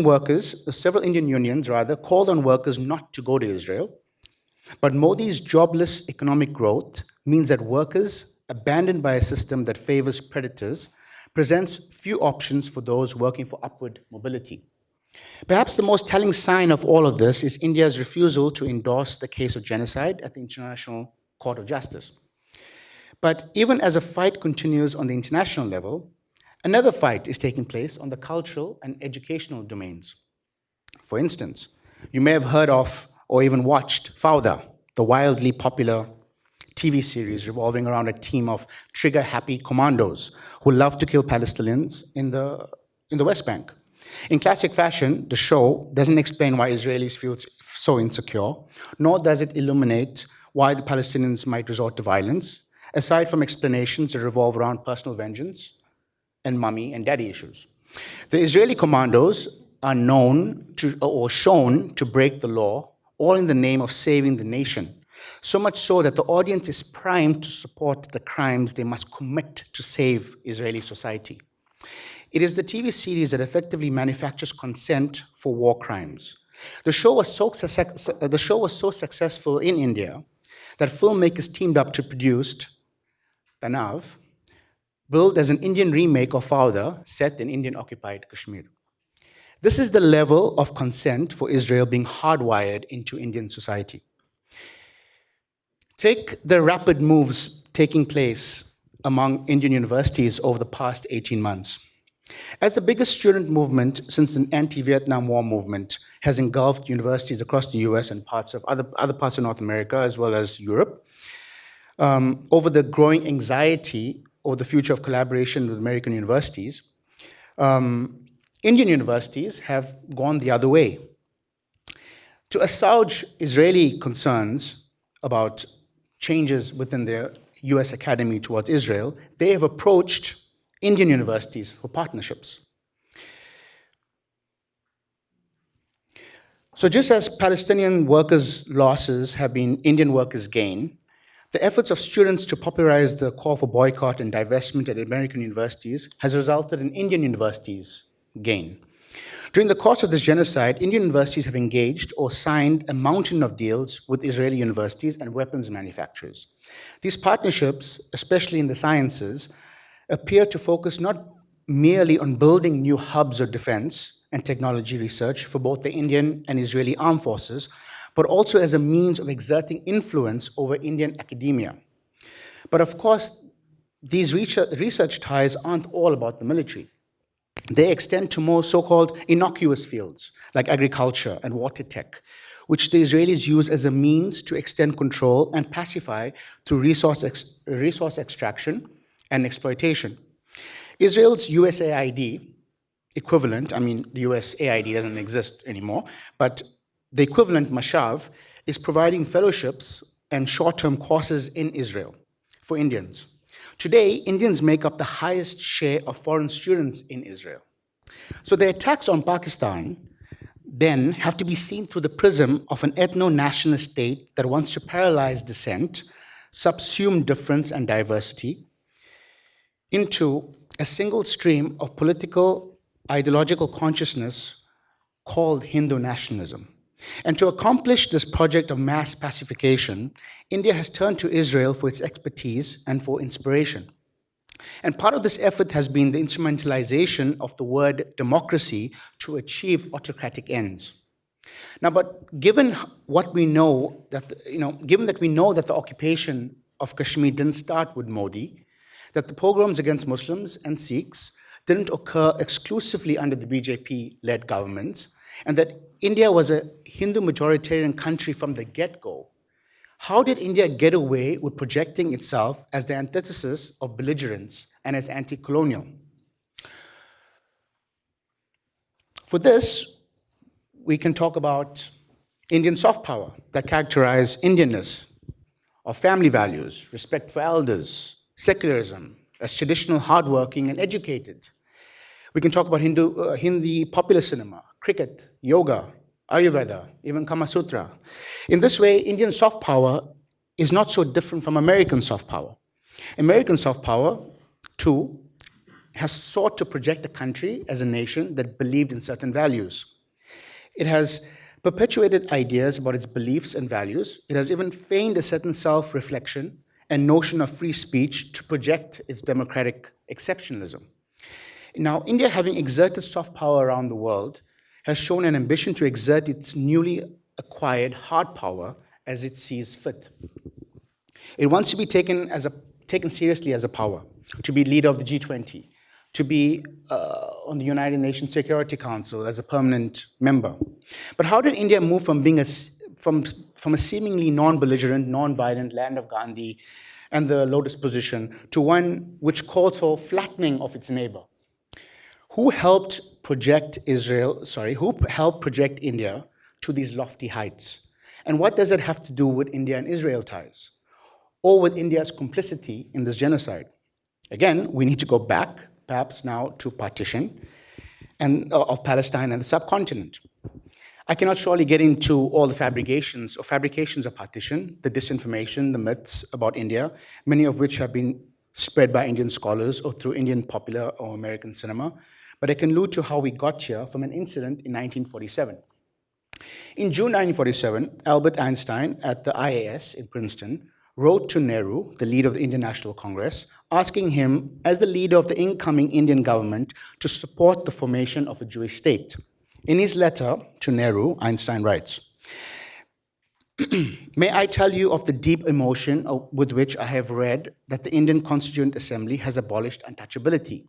unions called on workers not to go to Israel, but Modi's jobless economic growth means that workers, abandoned by a system that favors predators, presents few options for those working for upward mobility. Perhaps the most telling sign of all of this is India's refusal to endorse the case of genocide at the International Court of Justice. But even as a fight continues on the international level, another fight is taking place on the cultural and educational domains. For instance, you may have heard of or even watched Fauda, the wildly popular TV series revolving around a team of trigger-happy commandos who love to kill Palestinians in the West Bank. In classic fashion, the show doesn't explain why Israelis feel so insecure, nor does it illuminate why the Palestinians might resort to violence, aside from explanations that revolve around personal vengeance and mommy and daddy issues. The Israeli commandos are known to, or shown to break the law, all in the name of saving the nation. So much so that the audience is primed to support the crimes they must commit to save Israeli society. It is the TV series that effectively manufactures consent for war crimes. The show was so successful in India that filmmakers teamed up to produce Tanav, billed as an Indian remake of Fauda, set in Indian-occupied Kashmir. This is the level of consent for Israel being hardwired into Indian society. Take the rapid moves taking place among Indian universities over the past 18 months. As the biggest student movement since the anti-Vietnam War movement has engulfed universities across the US and other parts of North America, as well as Europe, over the growing anxiety over the future of collaboration with American universities, Indian universities have gone the other way. To assuage Israeli concerns about changes within the US Academy towards Israel, they have approached Indian universities for partnerships. So just as Palestinian workers' losses have been Indian workers' gain, the efforts of students to popularize the call for boycott and divestment at American universities has resulted in Indian universities' gain. During the course of this genocide, Indian universities have engaged or signed a mountain of deals with Israeli universities and weapons manufacturers. These partnerships, especially in the sciences, appear to focus not merely on building new hubs of defense and technology research for both the Indian and Israeli armed forces, but also as a means of exerting influence over Indian academia. But of course, these research ties aren't all about the military. They extend to more so-called innocuous fields, like agriculture and water tech, which the Israelis use as a means to extend control and pacify through resource extraction and exploitation. Israel's USAID equivalent, the USAID doesn't exist anymore, but the equivalent, Mashav, is providing fellowships and short-term courses in Israel for Indians. Today, Indians make up the highest share of foreign students in Israel. So the attacks on Pakistan then have to be seen through the prism of an ethno-nationalist state that wants to paralyze dissent, subsume difference and diversity into a single stream of political, ideological consciousness called Hindu nationalism. And to accomplish this project of mass pacification, India has turned to Israel for its expertise and for inspiration. And part of this effort has been the instrumentalization of the word democracy to achieve autocratic ends. Now, but given what we know, given that we know that the occupation of Kashmir didn't start with Modi, that the pogroms against Muslims and Sikhs didn't occur exclusively under the BJP-led governments, and that India was a Hindu majoritarian country from the get-go, how did India get away with projecting itself as the antithesis of belligerence and as anti-colonial? For this, we can talk about Indian soft power that characterize Indianness, of family values, respect for elders, secularism, as traditional, hardworking, and educated. We can talk about Hindi popular cinema, cricket, yoga, Ayurveda, even Kama Sutra. In this way, Indian soft power is not so different from American soft power. American soft power, too, has sought to project the country as a nation that believed in certain values. It has perpetuated ideas about its beliefs and values. It has even feigned a certain self-reflection and notion of free speech to project its democratic exceptionalism. Now, India, having exerted soft power around the world, has shown an ambition to exert its newly acquired hard power as it sees fit. It wants to be taken seriously as a power, to be leader of the G20, to be on the United Nations Security Council as a permanent member. But how did India move from being from a seemingly non-belligerent, non-violent land of Gandhi and the lotus position to one which calls for flattening of its neighbor? Who helped project India to these lofty heights? And what does it have to do with India and Israel ties? Or with India's complicity in this genocide? Again, we need to go back, perhaps now, to partition of Palestine and the subcontinent. I cannot surely get into all the fabrications of partition, the disinformation, the myths about India, many of which have been spread by Indian scholars or through Indian popular or American cinema, but I can allude to how we got here from an incident in 1947. In June 1947, Albert Einstein at the IAS in Princeton wrote to Nehru, the leader of the Indian National Congress, asking him, as the leader of the incoming Indian government, to support the formation of a Jewish state. In his letter to Nehru, Einstein writes, "May I tell you of the deep emotion with which I have read that the Indian Constituent Assembly has abolished untouchability.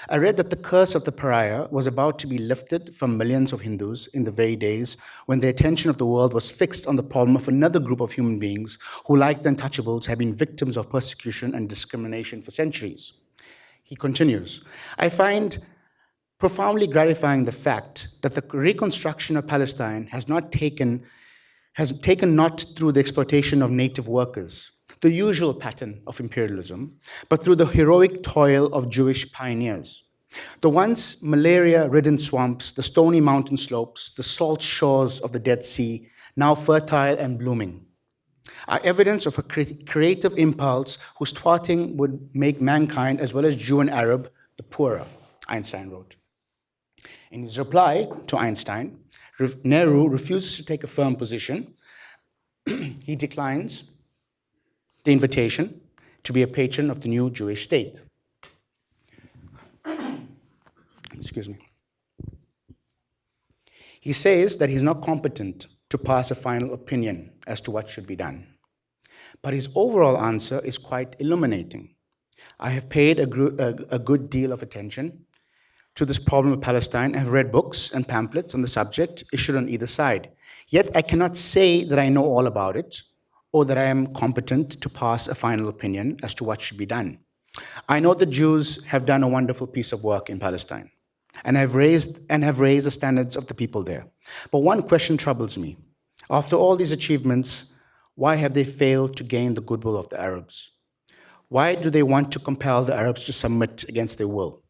I read that the curse of the pariah was about to be lifted from millions of Hindus in the very days when the attention of the world was fixed on the problem of another group of human beings who, like the untouchables, have been victims of persecution and discrimination for centuries." He continues, "I find profoundly gratifying the fact that the reconstruction of Palestine has taken not through the exploitation of native workers, the usual pattern of imperialism, but through the heroic toil of Jewish pioneers. The once malaria-ridden swamps, the stony mountain slopes, the salt shores of the Dead Sea, now fertile and blooming, are evidence of a creative impulse whose thwarting would make mankind, as well as Jew and Arab, the poorer," Einstein wrote. In his reply to Einstein, Nehru refuses to take a firm position. He declines the invitation to be a patron of the new Jewish state. Excuse me. He says that he's not competent to pass a final opinion as to what should be done. But his overall answer is quite illuminating. "I have paid a good deal of attention to this problem of Palestine. I have read books and pamphlets on the subject issued on either side. Yet I cannot say that I know all about it or that I am competent to pass a final opinion as to what should be done. I know the Jews have done a wonderful piece of work in Palestine and have raised the standards of the people there. But one question troubles me. After all these achievements, why have they failed to gain the goodwill of the Arabs? Why do they want to compel the Arabs to submit against their will?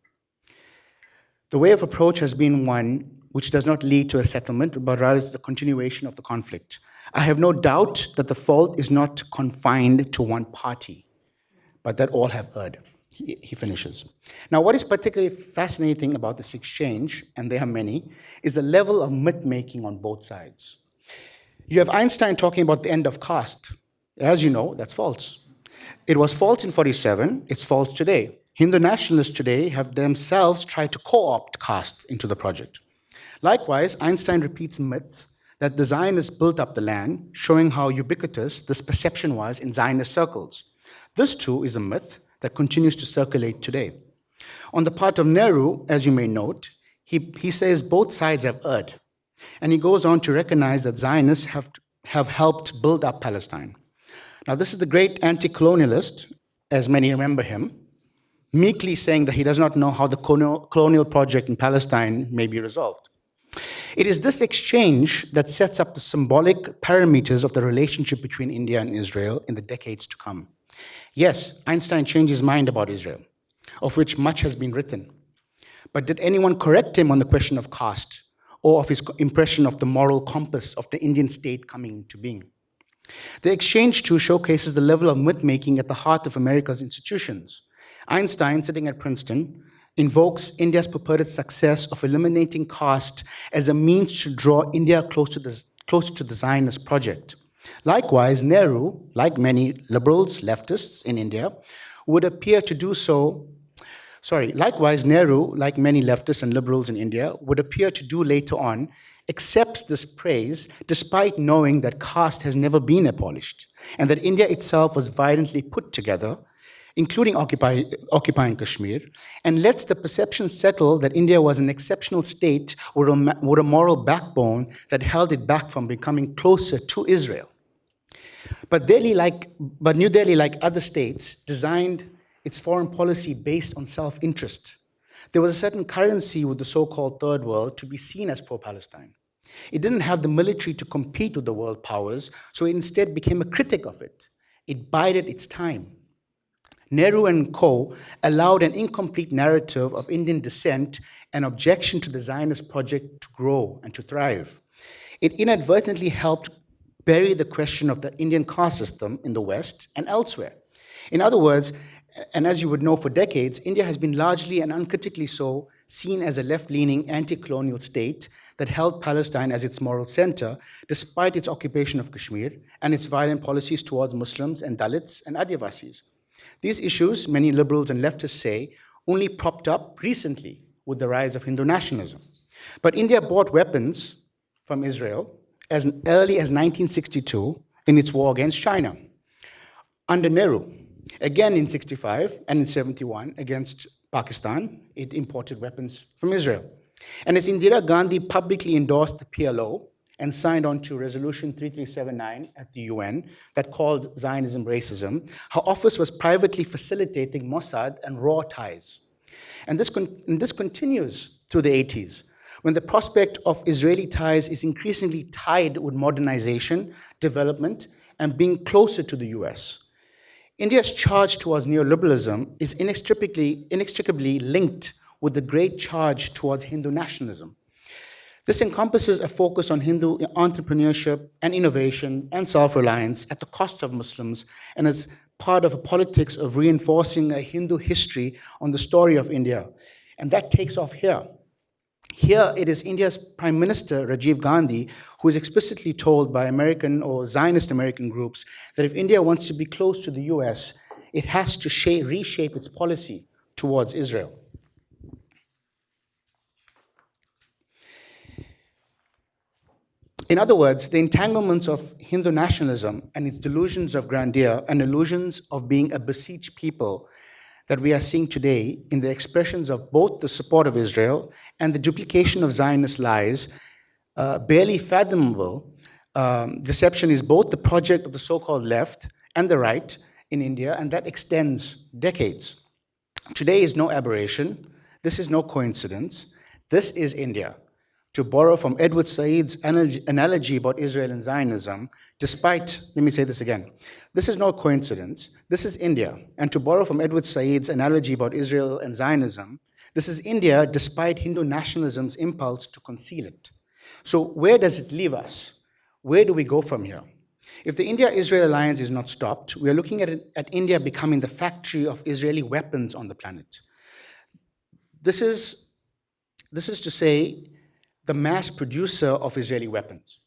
The way of approach has been one which does not lead to a settlement, but rather to the continuation of the conflict. I have no doubt that the fault is not confined to one party, but that all have erred. He finishes. Now, what is particularly fascinating about this exchange, and there are many, is the level of myth making on both sides. You have Einstein talking about the end of caste. As you know, that's false. It was false in 47, it's false today. Hindu nationalists today have themselves tried to co-opt caste into the project. Likewise, Einstein repeats myths that the Zionists built up the land, showing how ubiquitous this perception was in Zionist circles. This too is a myth that continues to circulate today. On the part of Nehru, as you may note, he says both sides have erred. And he goes on to recognize that Zionists have helped build up Palestine. Now, this is the great anti-colonialist, as many remember him, meekly saying that he does not know how the colonial project in Palestine may be resolved. It is this exchange that sets up the symbolic parameters of the relationship between India and Israel in the decades to come. Yes, Einstein changed his mind about Israel, of which much has been written. But did anyone correct him on the question of caste or of his impression of the moral compass of the Indian state coming into being? The exchange too showcases the level of myth-making at the heart of America's institutions. Einstein, sitting at Princeton, invokes India's purported success of eliminating caste as a means to draw India closer to the Zionist project. Likewise, Nehru, like many liberals, leftists in India, would appear to do so. Likewise, Nehru, like many leftists and liberals in India, would appear to do later on, accepts this praise despite knowing that caste has never been abolished and that India itself was violently put together, including occupying Kashmir, and lets the perception settle that India was an exceptional state with a moral backbone that held it back from becoming closer to Israel. But New Delhi, like other states, designed its foreign policy based on self-interest. There was a certain currency with the so-called Third World to be seen as pro-Palestine. It didn't have the military to compete with the world powers, so it instead became a critic of it. It bided its time. Nehru and co. allowed an incomplete narrative of Indian descent and objection to the Zionist project to grow and to thrive. It inadvertently helped bury the question of the Indian caste system in the West and elsewhere. In other words, and as you would know for decades, India has been largely and uncritically so seen as a left-leaning anti-colonial state that held Palestine as its moral center, despite its occupation of Kashmir and its violent policies towards Muslims and Dalits and Adivasis. These issues, many liberals and leftists say, only propped up recently with the rise of Hindu nationalism. But India bought weapons from Israel as early as 1962 in its war against China. Under Nehru, again in 65 and in 71 against Pakistan, it imported weapons from Israel. And as Indira Gandhi publicly endorsed the PLO and signed on to Resolution 3379 at the UN that called Zionism racism, her office was privately facilitating Mossad and raw ties. And this continues through the 80s, when the prospect of Israeli ties is increasingly tied with modernization, development, and being closer to the US. India's charge towards neoliberalism is inextricably linked with the great charge towards Hindu nationalism. This encompasses a focus on Hindu entrepreneurship and innovation and self-reliance at the cost of Muslims, and as part of a politics of reinforcing a Hindu history on the story of India. And that takes off here. Here it is India's Prime Minister, Rajiv Gandhi, who is explicitly told by American or Zionist American groups that if India wants to be close to the US, it has to reshape its policy towards Israel. In other words, the entanglements of Hindu nationalism and its delusions of grandeur and illusions of being a besieged people that we are seeing today in the expressions of both the support of Israel and the duplication of Zionist lies, barely fathomable deception is both the project of the so-called left and the right in India, and that extends decades. Today is no aberration. This is no coincidence. This is India. To borrow from Edward Said's analogy about Israel and Zionism, let me say this again. This is no coincidence. This is India. And to borrow from Edward Said's analogy about Israel and Zionism, this is India despite Hindu nationalism's impulse to conceal it. So where does it leave us? Where do we go from here? If the India-Israel alliance is not stopped, we are looking at India becoming the factory of Israeli weapons on the planet. This is to say, the mass producer of Israeli weapons.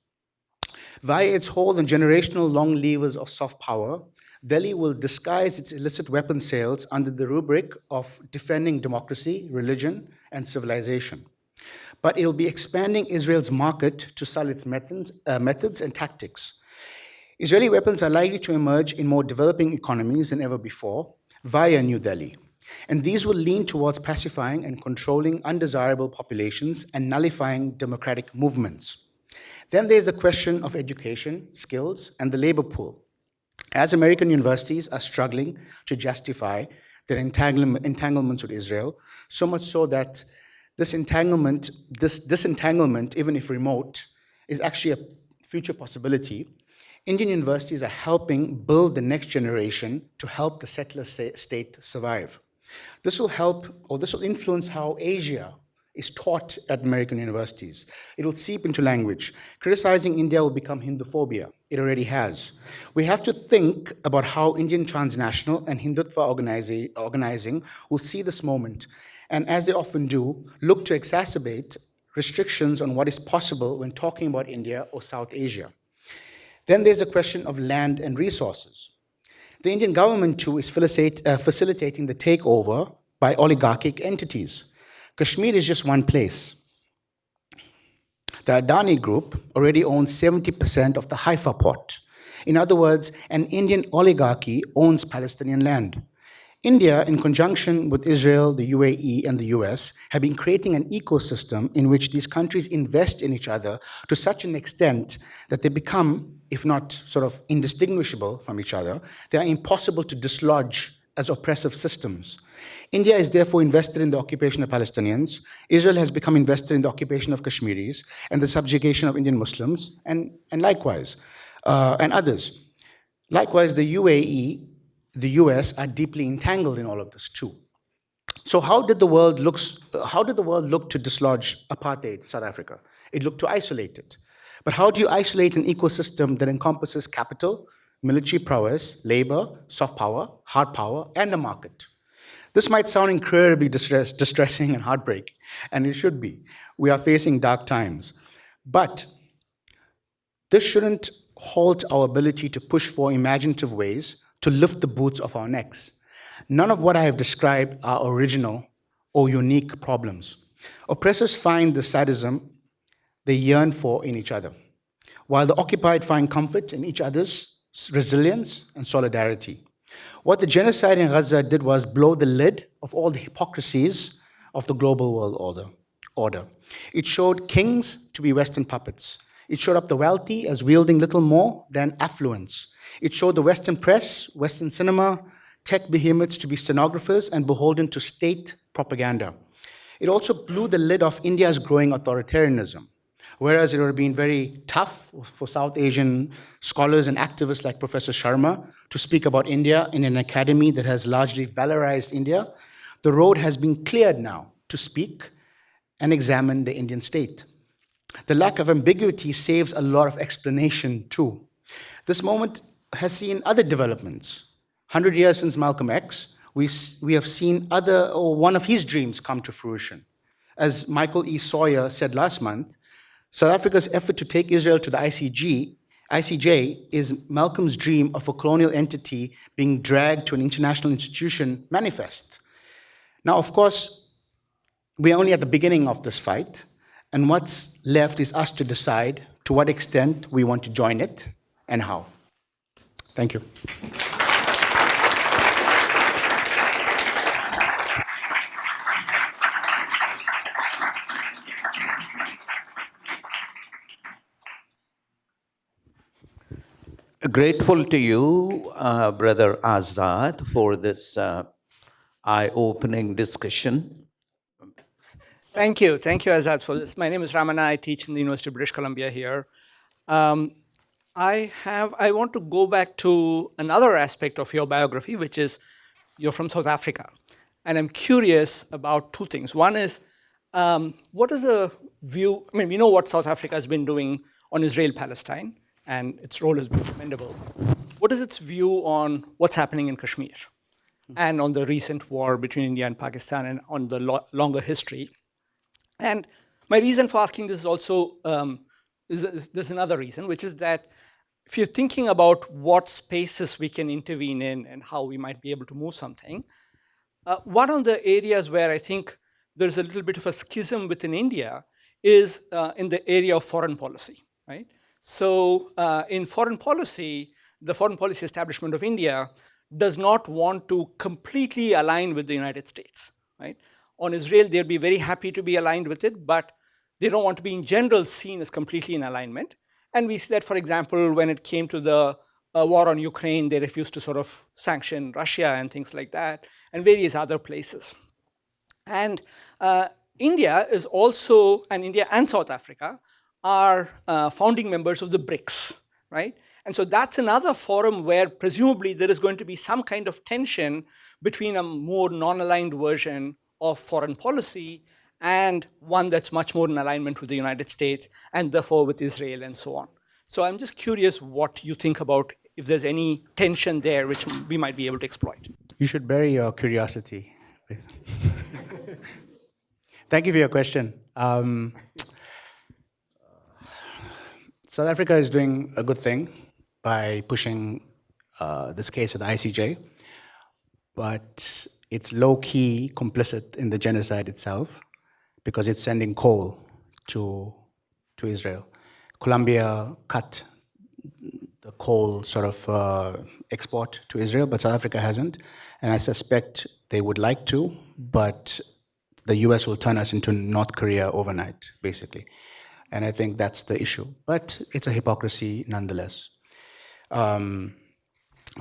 Via its hold on generational long levers of soft power, Delhi will disguise its illicit weapon sales under the rubric of defending democracy, religion, and civilization. But it will be expanding Israel's market to sell its methods and tactics. Israeli weapons are likely to emerge in more developing economies than ever before via New Delhi. And these will lean towards pacifying and controlling undesirable populations and nullifying democratic movements. Then there's the question of education, skills, and the labor pool. As American universities are struggling to justify their entanglements with Israel, so much so that this entanglement, even if remote, is actually a future possibility. Indian universities are helping build the next generation to help the settler state survive. This will influence how Asia is taught at American universities. It will seep into language. Criticizing India will become Hinduphobia. It already has. We have to think about how Indian transnational and Hindutva organizing will see this moment, and as they often do, look to exacerbate restrictions on what is possible when talking about India or South Asia. Then there's a question of land and resources. The Indian government, too, is facilitating the takeover by oligarchic entities. Kashmir is just one place. The Adani Group already owns 70% of the Haifa port. In other words, an Indian oligarchy owns Palestinian land. India, in conjunction with Israel, the UAE, and the US, have been creating an ecosystem in which these countries invest in each other to such an extent that they become, if not sort of indistinguishable from each other, they are impossible to dislodge as oppressive systems. India is therefore invested in the occupation of Palestinians. Israel has become invested in the occupation of Kashmiris and the subjugation of Indian Muslims, and likewise, and others. Likewise, the UAE, the US are deeply entangled in all of this too. So how did the world look to dislodge apartheid South Africa? It looked to isolate it. But how do you isolate an ecosystem that encompasses capital, military prowess, labor, soft power, hard power, and a market? This might sound incredibly distressing and heartbreaking, and it should be. We are facing dark times. But this shouldn't halt our ability to push for imaginative ways to lift the boots off our necks. None of what I have described are original or unique problems. Oppressors find the sadism they yearn for in each other, while the occupied find comfort in each other's resilience and solidarity. What the genocide in Gaza did was blow the lid of all the hypocrisies of the global world order. It showed kings to be Western puppets. It showed up the wealthy as wielding little more than affluence. It showed the Western press, Western cinema, tech behemoths to be stenographers and beholden to state propaganda. It also blew the lid off India's growing authoritarianism. Whereas it would have been very tough for South Asian scholars and activists like Professor Sharma to speak about India in an academy that has largely valorized India, the road has been cleared now to speak and examine the Indian state. The lack of ambiguity saves a lot of explanation too. This moment has seen other developments. 100 years since Malcolm X, we have seen one of his dreams come to fruition. As Michael E. Sawyer said last month, South Africa's effort to take Israel to the ICJ is Malcolm's dream of a colonial entity being dragged to an international institution manifest. Now, of course, we are only at the beginning of this fight, and what's left is us to decide to what extent we want to join it and how. Thank you. Grateful to you, Brother Azad, for this eye-opening discussion. Thank you, Azad, for this. My name is Ramana. I teach in the University of British Columbia here. Um, I want to go back to another aspect of your biography, which is you're from South Africa, and I'm curious about two things. One is, what is the view? I mean, we know what South Africa has been doing on Israel-Palestine, and its role has been commendable. What is its view on what's happening in Kashmir, and on the recent war between India and Pakistan, and on the longer history? And my reason for asking this is also, there's another reason, which is that if you're thinking about what spaces we can intervene in and how we might be able to move something, one of the areas where I think there's a little bit of a schism within India is in the area of foreign policy, right? So in foreign policy, the foreign policy establishment of India does not want to completely align with the United States, right? On Israel, they'll be very happy to be aligned with it, but they don't want to be in general seen as completely in alignment. And we see that, for example, when it came to the war on Ukraine, they refused to sort of sanction Russia and things like that, and various other places. And India is also, and India and South Africa are founding members of the BRICS, right? And so that's another forum where presumably there is going to be some kind of tension between a more non-aligned version of foreign policy and one that's much more in alignment with the United States and therefore with Israel and so on. So I'm just curious what you think about if there's any tension there which we might be able to exploit. You should bury your curiosity. Thank you for your question. South Africa is doing a good thing by pushing this case at the ICJ, but it's low-key complicit in the genocide itself because it's sending coal to Israel. Colombia cut the coal sort of export to Israel, but South Africa hasn't. And I suspect they would like to, but the US will turn us into North Korea overnight, basically. And I think that's the issue. But it's a hypocrisy nonetheless.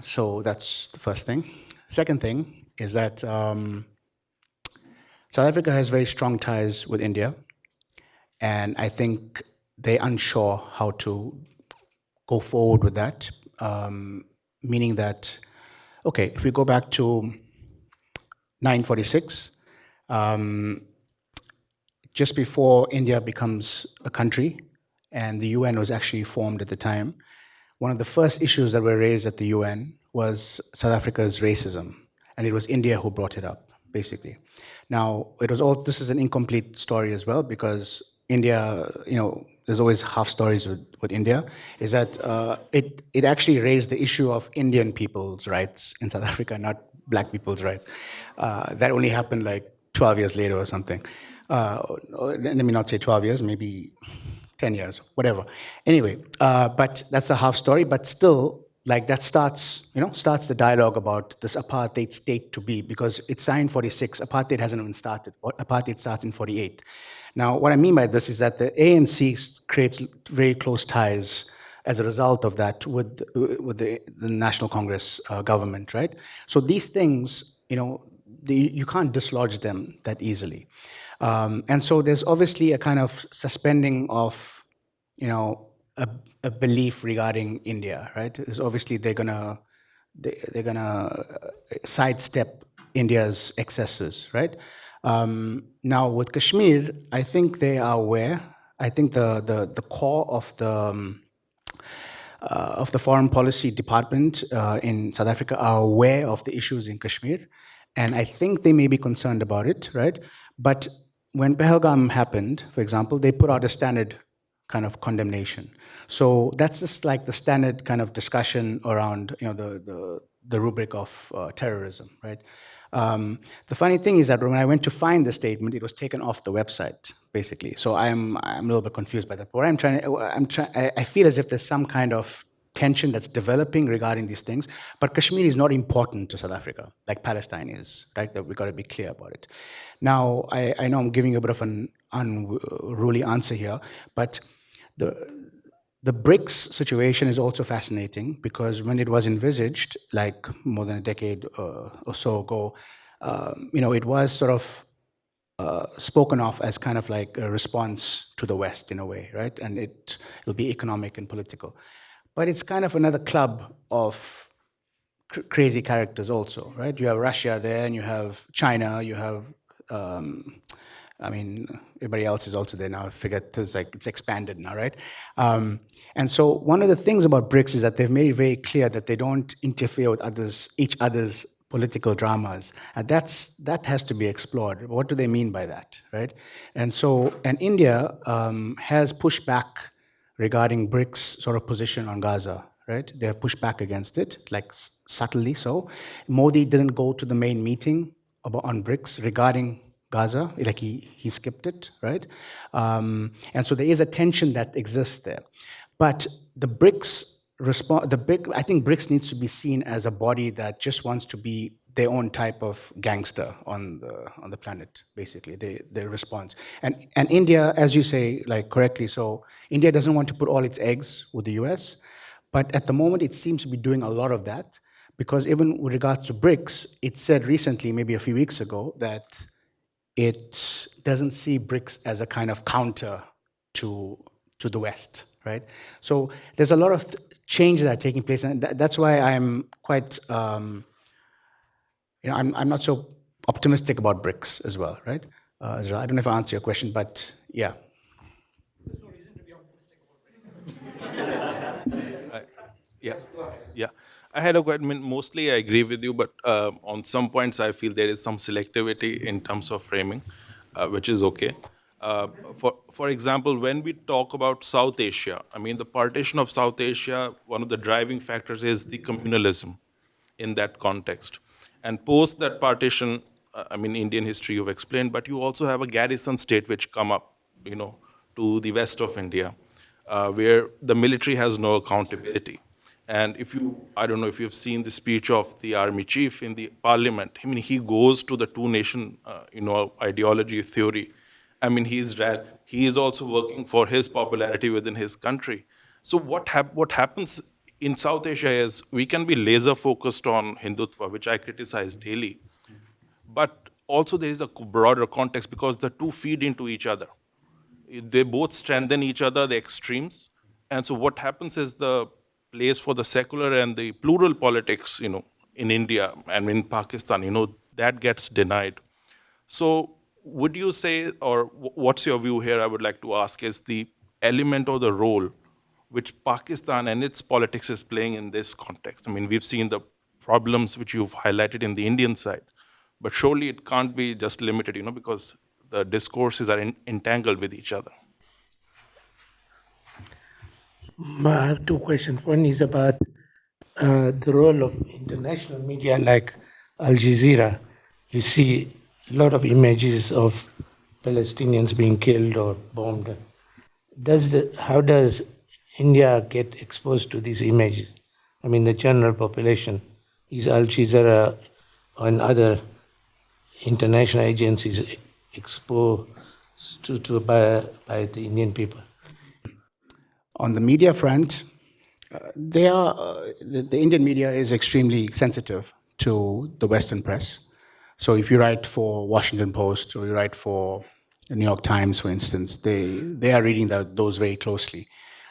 So that's the first thing. Second thing is that South Africa has very strong ties with India. And I think they're unsure how to go forward with that, meaning that, okay, if we go back to 1946, just before India becomes a country, and the UN was actually formed at the time, one of the first issues that were raised at the UN was South Africa's racism, and it was India who brought it up, basically. Now, this is an incomplete story as well, because India, there's always half stories with India, is that it actually raised the issue of Indian people's rights in South Africa, not black people's rights. That only happened like 12 years later or something. Let me not say 12 years, maybe 10 years, whatever. Anyway, but that's a half story, but still, like that starts the dialogue about this apartheid state to be, because it's signed 46, apartheid hasn't even started. Apartheid starts in 48. Now, what I mean by this is that the ANC creates very close ties as a result of that with the National Congress government, right? So these things, you can't dislodge them that easily. And so there's obviously a kind of suspending of, a belief regarding India, right? There's obviously they're gonna sidestep India's excesses, right? Now with Kashmir, I think they are aware. I think the core of the foreign policy department in South Africa are aware of the issues in Kashmir, and I think they may be concerned about it, right? But when Pahalgam happened, for example, they put out a standard kind of condemnation. So that's just like the standard kind of discussion around, the rubric of terrorism, right? The funny thing is that when I went to find the statement, it was taken off the website, basically. So I'm a little bit confused by that. But what I feel as if there's some kind of tension that's developing regarding these things. But Kashmir is not important to South Africa, like Palestine is, right? That we've got to be clear about it. Now, I know I'm giving you a bit of an unruly answer here, but the BRICS situation is also fascinating because when it was envisaged, like more than a decade or so ago, it was sort of spoken of as kind of like a response to the West in a way, right? And it'll be economic and political. But it's kind of another club of crazy characters also, right? You have Russia there, and you have China, you have, I mean, everybody else is also there now. I figured it's expanded now, right? And so one of the things about BRICS is that they've made it very clear that they don't interfere with each other's political dramas. And that has to be explored. What do they mean by that, right? And India has pushed back regarding BRICS' sort of position on Gaza, right? They have pushed back against it, like subtly so. Modi didn't go to the main meeting on BRICS regarding Gaza, like he skipped it, right? And so there is a tension that exists there. But the BRICS I think BRICS needs to be seen as a body that just wants to be their own type of gangster on the planet, basically, their response. And India, as you say, like correctly so, India doesn't want to put all its eggs with the US, but at the moment it seems to be doing a lot of that, because even with regards to BRICS, it said recently, maybe a few weeks ago, that it doesn't see BRICS as a kind of counter to the West, right? So there's a lot of changes that are taking place, and that's why I'm quite, I'm not so optimistic about BRICS as well, right? I don't know if I answer your question, but yeah. There's no reason to be optimistic about BRICS. Yeah. I had a question. I mean, mostly I agree with you, but on some points I feel there is some selectivity in terms of framing, which is okay. For example, when we talk about South Asia, I mean, the partition of South Asia, one of the driving factors is the communalism in that context. And post that partition, I mean, Indian history you've explained, but you also have a garrison state which come up, to the west of India, where the military has no accountability. And I don't know if you've seen the speech of the army chief in the parliament. I mean, he goes to the two-nation, ideology theory. I mean, he is also working for his popularity within his country. So what happens in South Asia is we can be laser focused on Hindutva, which I criticize daily. But also there is a broader context because the two feed into each other. They both strengthen each other, the extremes. And so what happens is the place for the secular and the plural politics, in India and in Pakistan, that gets denied. So would you say, or what's your view here, I would like to ask, is the element or the role which Pakistan and its politics is playing in this context? I mean, we've seen the problems which you've highlighted in the Indian side, but surely it can't be just limited, because the discourses are entangled with each other. I have two questions. One is about the role of international media like Al Jazeera. You see a lot of images of Palestinians being killed or bombed. How does India get exposed to these images? I mean, the general population. Is Al Jazeera and other international agencies exposed by the Indian people? On the media front, the Indian media is extremely sensitive to the Western press. So if you write for Washington Post or you write for the New York Times, for instance, they are reading those very closely.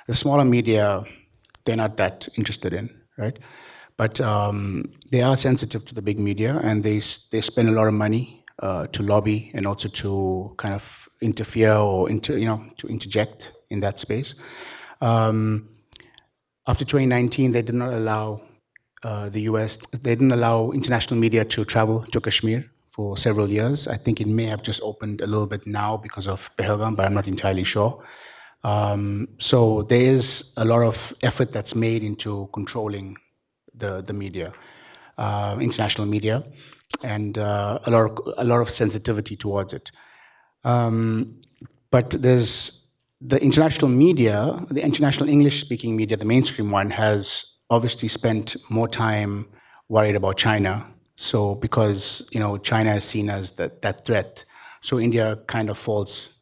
The smaller media, they're not that interested in, right? But they are sensitive to the big media, and they spend a lot of money to lobby and also to kind of interfere or to interject in that space. After 2019, they did not allow they didn't allow international media to travel to Kashmir for several years. I think it may have just opened a little bit now because of Pahalgam, but I'm not entirely sure. So there is a lot of effort that's made into controlling the media, international media, and a lot of sensitivity towards it. But there's the international media, the international English-speaking media, the mainstream one, has obviously spent more time worried about China. So because China is seen as that threat, so India kind of falls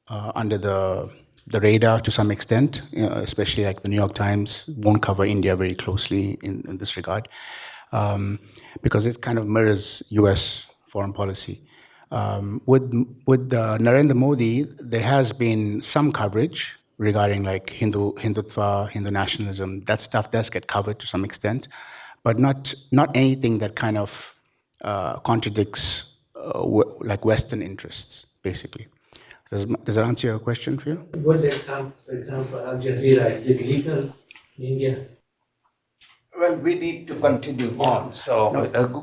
under the radar to some extent, especially like the New York Times won't cover India very closely in this regard, because it kind of mirrors US foreign policy. With Narendra Modi, there has been some coverage regarding like Hindutva, Hindu nationalism. That stuff does get covered to some extent, but not anything that kind of contradicts like Western interests, basically. Does that answer your question for you? What example, for example, Al Jazeera, is it legal in India? Well, we need to continue on, so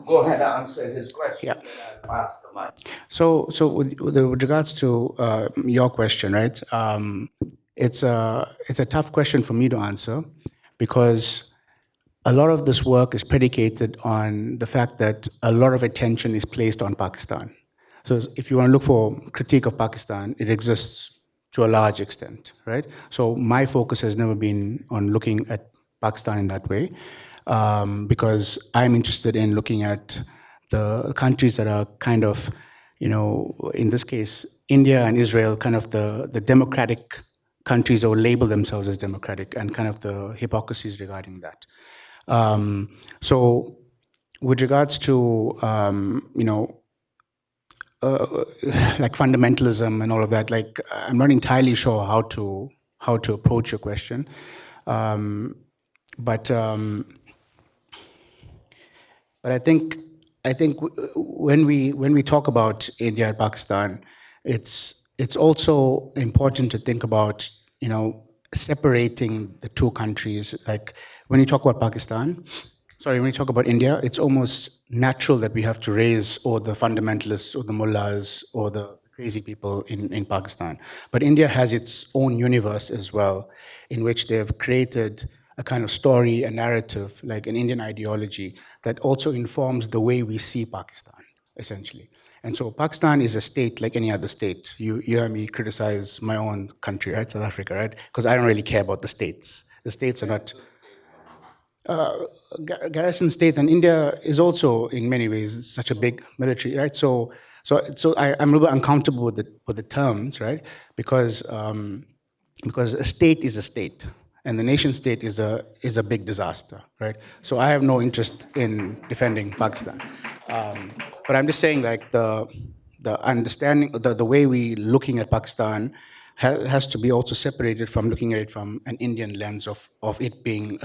go ahead and answer his question, Yeah. then I'll pass the mic. So with regards to your question, right? It's a tough question for me to answer because a lot of this work is predicated on the fact that a lot of attention is placed on Pakistan. So if you want to look for critique of Pakistan, it exists to a large extent, right? So my focus has never been on looking at Pakistan in that way, because I'm interested in looking at the countries that are kind of, in this case, India and Israel, kind of the democratic countries or label themselves as democratic, and kind of the hypocrisies regarding that. So with regards to, like fundamentalism and all of that, like I'm not entirely sure how to approach your question. But I think when we talk about India and Pakistan, it's also important to think about separating the two countries. Like when you talk about when you talk about India, it's almost natural that we have to raise all the fundamentalists or the mullahs or the crazy people in Pakistan. But India has its own universe as well, in which they've created a kind of story, a narrative, like an Indian ideology that also informs the way we see Pakistan, essentially. And so Pakistan is a state like any other state. You hear me criticize my own country, right, South Africa, right? Because I don't really care about the states. The states are not... garrison state, and India is also in many ways such a big military, right? So I'm a little bit uncomfortable with the terms, right? Because a state is a state, and the nation state is a big disaster, right? So I have no interest in defending Pakistan, but I'm just saying, like the understanding, the way we looking at Pakistan has to be also separated from looking at it from an Indian lens of it being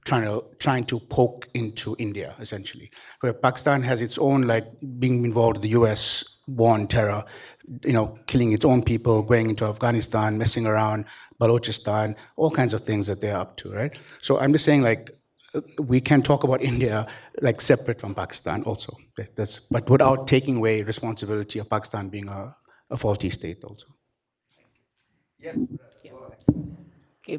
trying to poke into India, essentially. Where Pakistan has its own, like being involved with the US war on terror, killing its own people, going into Afghanistan, messing around, Balochistan, all kinds of things that they're up to, right? So I'm just saying, like, we can talk about India like separate from Pakistan also. But without taking away responsibility of Pakistan being a faulty state also. Yes, go ahead. Okay,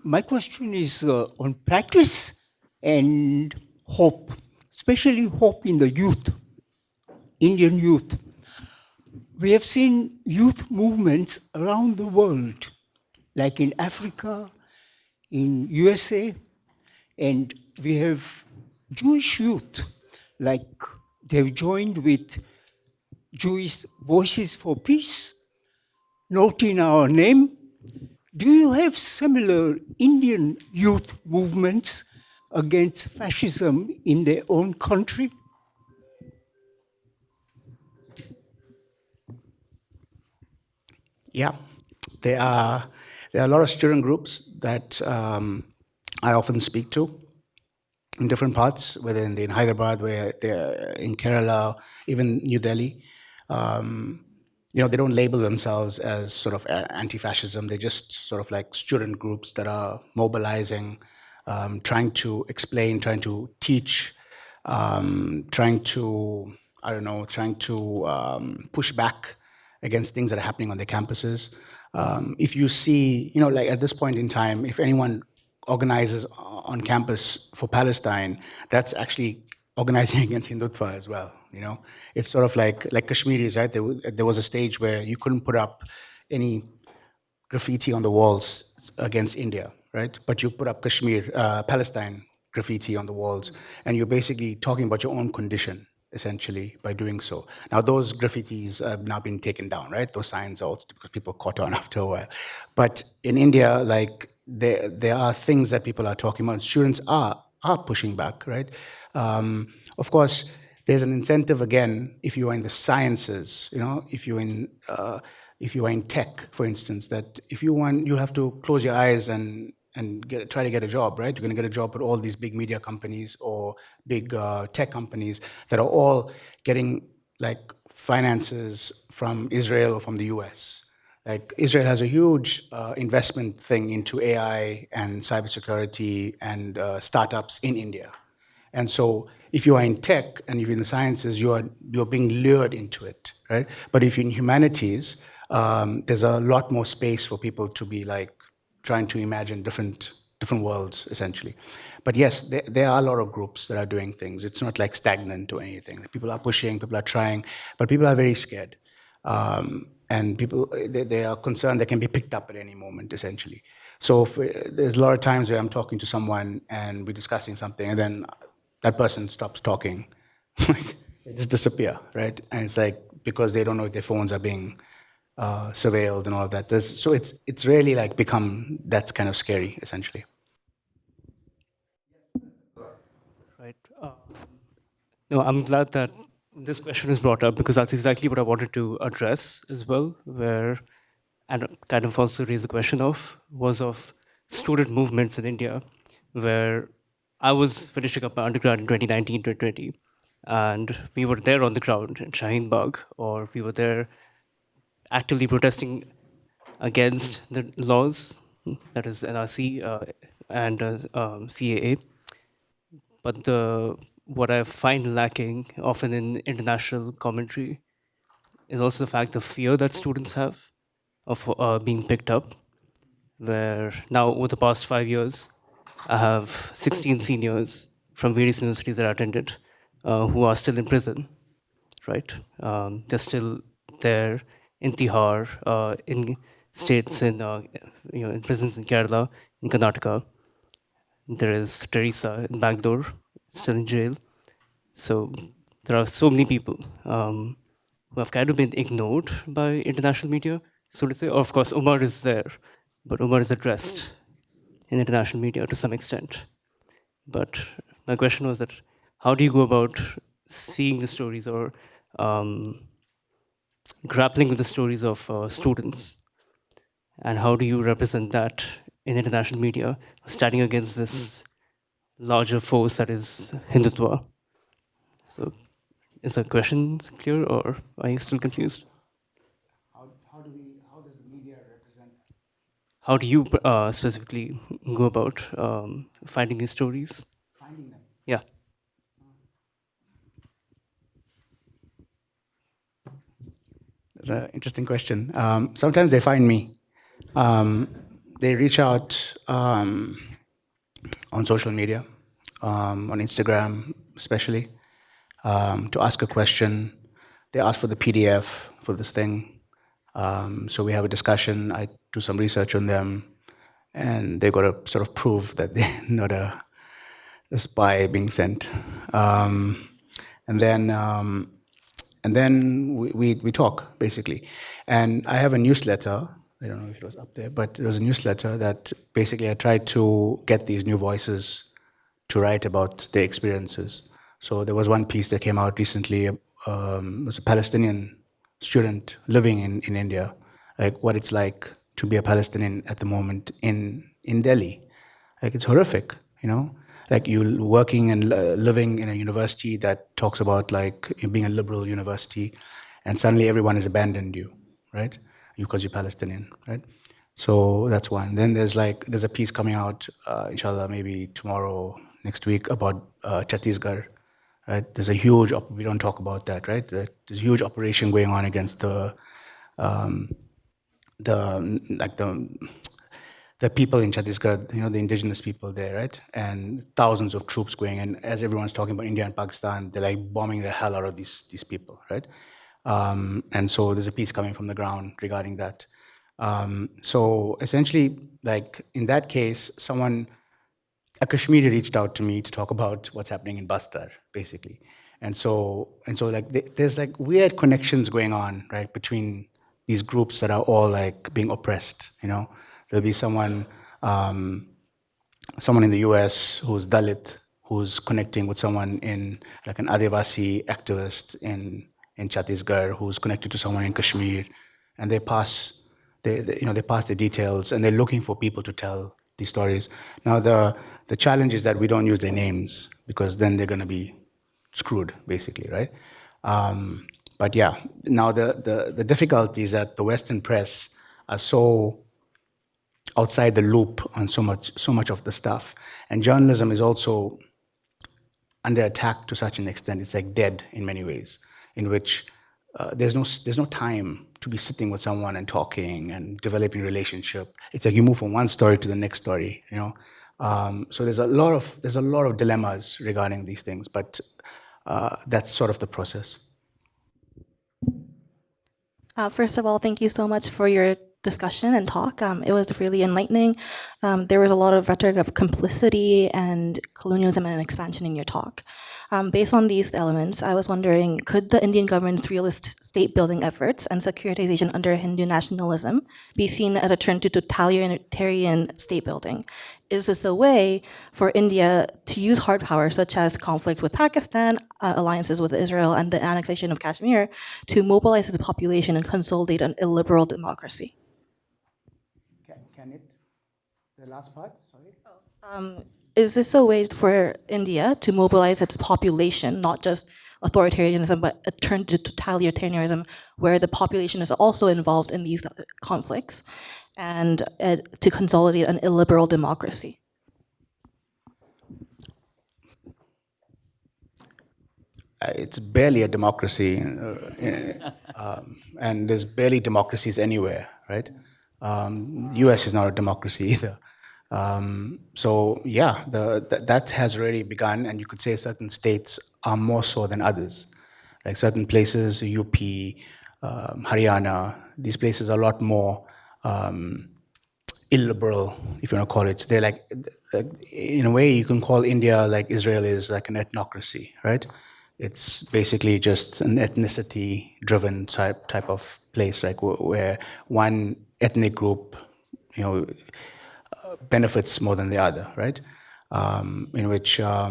my question is on practice and hope, especially hope in the youth, Indian youth. We have seen youth movements around the world, like in Africa, in USA, and we have Jewish youth, like they've joined with Jewish Voices for Peace, Note in Our Name. Do you have similar Indian youth movements against fascism in their own country? Yeah, there are a lot of student groups that I often speak to in different parts, whether in Hyderabad, where they're in Kerala, even New Delhi. They don't label themselves as sort of anti-fascism. They're just sort of like student groups that are mobilizing, trying to explain, trying to teach, trying to push back against things that are happening on their campuses. If you see, like at this point in time, if anyone organizes on campus for Palestine, that's actually organizing against Hindutva as well. It's sort of like Kashmiris, right? There was a stage where you couldn't put up any graffiti on the walls against India, right? But you put up Palestine graffiti on the walls, and you're basically talking about your own condition, essentially, by doing so. Now, those graffitis have now been taken down, right? Those signs also, because people caught on after a while. But in India, like, there are things that people are talking about. Students are pushing back, right? Of course, there's an incentive again if you are in the sciences, if you are in tech, for instance, that if you want, you have to close your eyes and try to get a job, right? You're going to get a job at all these big media companies or big tech companies that are all getting like finances from Israel or from the US. Like Israel has a huge investment thing into AI and cybersecurity and startups in India. And so if you are in tech and if you're in the sciences, you're being lured into it, right? But if you're in humanities, there's a lot more space for people to be like trying to imagine different worlds, essentially. But yes, there are a lot of groups that are doing things. It's not like stagnant or anything. People are pushing, people are trying, but people are very scared. And people, they are concerned they can be picked up at any moment, essentially. So there's a lot of times where I'm talking to someone and we're discussing something, and then that person stops talking. They just disappear, right? And it's like, because they don't know if their phones are being surveilled and all of that. So it's really like become, that's kind of scary, essentially. Right. No, I'm glad that this question is brought up because that's exactly what I wanted to address as well, where, and kind of also raise a question of, was of student movements in India, where I was finishing up my undergrad in 2019, 2020, and we were there on the ground in Shaheen Bagh, or we were there actively protesting against the laws, that is NRC and CAA. But what I find lacking often in international commentary is also the fact, the fear that students have of being picked up, where now over the past 5 years, I have 16 seniors from various universities that I attended who are still in prison, right? They're still there in Tihar, in states in prisons in Kerala, in Karnataka. There is Teresa in Bangalore, still in jail. So there are so many people who have kind of been ignored by international media, so to say. Of course, Umar is there, but Umar is addressed in international media to some extent. But my question was that, how do you go about seeing the stories or grappling with the stories of students, and how do you represent that in international media, standing against this larger force that is Hindutva? So, is the question clear, or are you still confused? How does the media represent? How do you specifically go about finding these stories? Finding them. Yeah. That's an interesting question. Sometimes they find me. They reach out on social media, on Instagram especially, to ask a question. They ask for the PDF for this thing. So we have a discussion. I do some research on them, and they've got to sort of prove that they're not a spy being sent. And then we talk, basically. And I have a newsletter. I don't know if it was up there, but there was a newsletter that basically I tried to get these new voices to write about their experiences. So there was one piece that came out recently. It was a Palestinian student living in India, like what it's like to be a Palestinian at the moment in Delhi. Like it's horrific, like you working and living in a university that talks about like being a liberal university, and suddenly everyone has abandoned you, right? Because you're Palestinian, right? So that's one. Then there's a piece coming out, inshallah, maybe tomorrow, next week, about Chhattisgarh, right? There's a huge, we don't talk about that, right? There's a huge operation going on against the people in Chhattisgarh, the indigenous people there, right? And thousands of troops going in. As everyone's talking about India and Pakistan, they're like bombing the hell out of these people, right? And so there's a piece coming from the ground regarding that. So essentially, like in that case, a Kashmiri reached out to me to talk about what's happening in Bastar, basically. And so like there's like weird connections going on, right, between these groups that are all like being oppressed, There'll be someone in the US who's Dalit, who's connecting with someone in, like an Adivasi activist in Chhattisgarh who's connected to someone in Kashmir, and they pass they pass the details, and they're looking for people to tell these stories. Now the challenge is that we don't use their names, because then they're going to be screwed, basically, right? But yeah, now the difficulty is that the Western press are so outside the loop on so much of the stuff, and journalism is also under attack to such an extent. It's like dead in many ways, in which there's no time to be sitting with someone and talking and developing a relationship. It's like you move from one story to the next story, you know. So there's a lot of dilemmas regarding these things, but that's sort of the process. First of all, thank you so much for your discussion and talk. It was really enlightening. There was a lot of rhetoric of complicity and colonialism and expansion in your talk. Based on these elements, I was wondering, could the Indian government's realist state-building efforts and securitization under Hindu nationalism be seen as a turn to totalitarian state-building? Is this a way for India to use hard power, such as conflict with Pakistan, alliances with Israel, and the annexation of Kashmir, to mobilize its population and consolidate an illiberal democracy? Can it? The last part, sorry? Is this a way for India to mobilize its population, not just authoritarianism, but a turn to totalitarianism, where the population is also involved in these conflicts, and to consolidate an illiberal democracy? It's barely a democracy, and there's barely democracies anywhere, right? U.S. is not a democracy either. So yeah, that has already begun, and you could say certain states are more so than others. Like certain places, UP, Haryana, these places are a lot more illiberal, if you want to call it. They're like, in a way, you can call India like Israel is like an ethnocracy, right? It's basically just an ethnicity-driven type of place, like where one ethnic group, you know, benefits more than the other, right? In which, I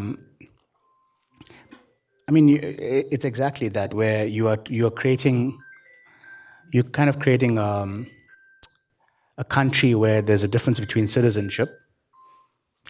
mean, it's exactly that, where you're kind of creating a country where there's a difference between citizenship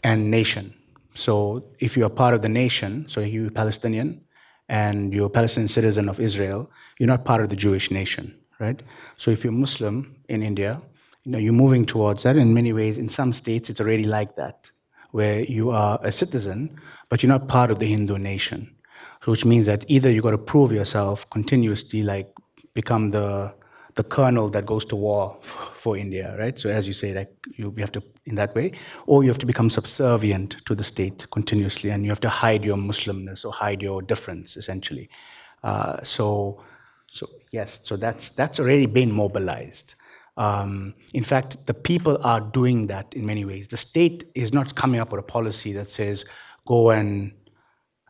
and nation. So if you're part of the nation, so you're Palestinian and you're a Palestinian citizen of Israel, you're not part of the Jewish nation, right? So if you're Muslim in India, you know, you're moving towards that. In many ways, in some states, it's already like that, where you are a citizen, but you're not part of the Hindu nation. So which means that either you got to prove yourself continuously, like become the colonel that goes to war for India, right? So as you say, like you have to, in that way, or you have to become subservient to the state continuously, and you have to hide your Muslimness or hide your difference, essentially. So yes, so that's already been mobilized. In fact, the people are doing that in many ways. The state is not coming up with a policy that says, go and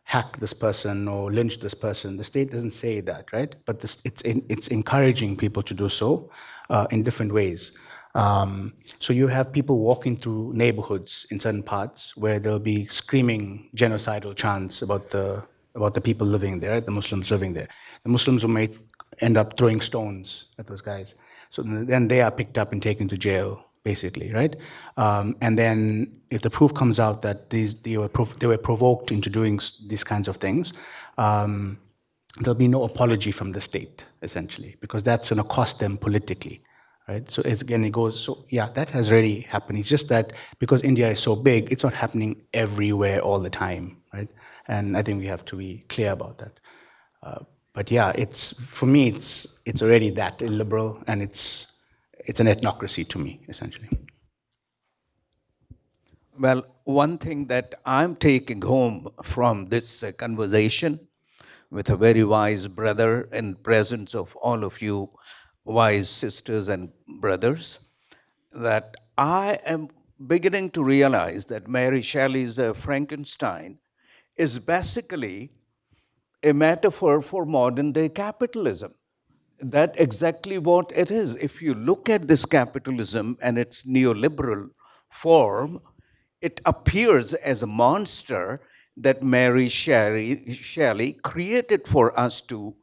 hack this person or lynch this person. The state doesn't say that, right? But it's encouraging people to do so in different ways. So you have people walking through neighborhoods in certain parts where they'll be screaming genocidal chants about the people living there, the Muslims living there. The Muslims may end up throwing stones at those guys. So then they are picked up and taken to jail, basically, right? And then if the proof comes out that they were provoked into doing these kinds of things, there'll be no apology from the state, essentially, because that's going to cost them politically, right? So it goes, so yeah, that has already happened. It's just that because India is so big, it's not happening everywhere all the time, right? And I think we have to be clear about that. But yeah, for me, it's already that illiberal, and it's an ethnocracy to me, essentially. Well, one thing that I'm taking home from this conversation with a very wise brother in presence of all of you wise sisters and brothers, that I am beginning to realize that Mary Shelley's Frankenstein is basically a metaphor for modern day capitalism. That's exactly what it is. If you look at this capitalism and its neoliberal form, it appears as a monster that Mary Shelley created for us to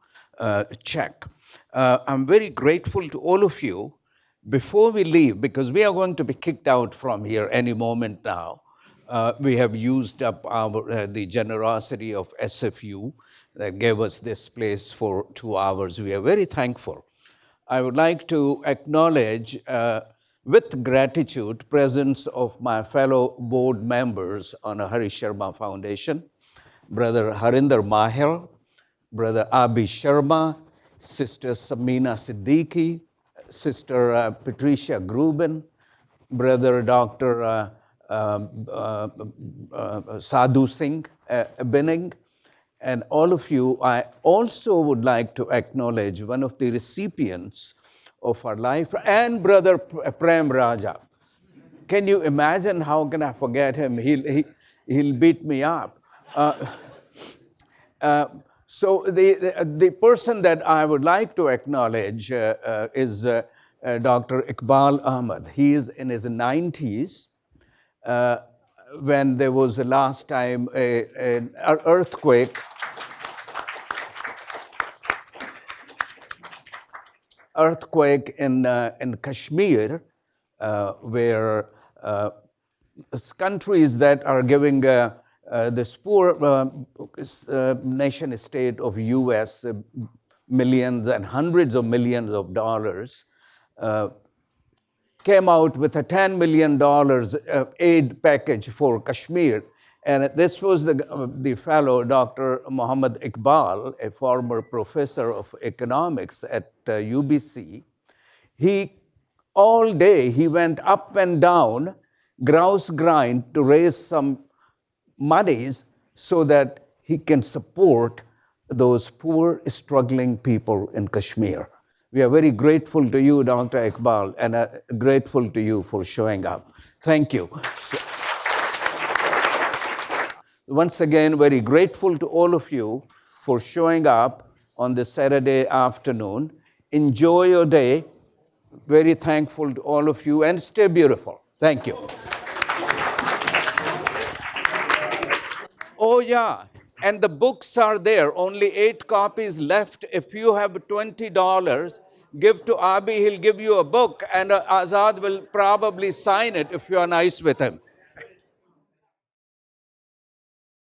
check. I'm very grateful to all of you. Before we leave, because we are going to be kicked out from here any moment now, we have used up the generosity of SFU that gave us this place for 2 hours. We are very thankful. I would like to acknowledge with gratitude presence of my fellow board members on a Hari Sharma Foundation, Brother Harinder Mahel, Brother Abi Sharma, Sister Samina Siddiqui, Sister Patricia Gruben, Brother Dr. Sadhu Singh Binning, and all of you. I also would like to acknowledge one of the recipients of our life, and Brother Prem Raja. Can you imagine how can I forget him? He'll beat me up. So the person that I would like to acknowledge is Dr. Iqbal Ahmed. He is in his 90s. When there was the last time an earthquake in Kashmir, where countries that are giving this poor nation state of US millions and hundreds of millions of dollars came out with a $10 million aid package for Kashmir. And this was the fellow, Dr. Muhammad Iqbal, a former professor of economics at UBC. All day, he went up and down, grouse grind to raise some monies so that he can support those poor, struggling people in Kashmir. We are very grateful to you, Dr. Iqbal, and grateful to you for showing up. Thank you. Once again, very grateful to all of you for showing up on this Saturday afternoon. Enjoy your day. Very thankful to all of you, and stay beautiful. Thank you. Oh, yeah. And the books are there. Only 8 copies left. If you have $20, give to Abi. He'll give you a book. And Azad will probably sign it if you are nice with him.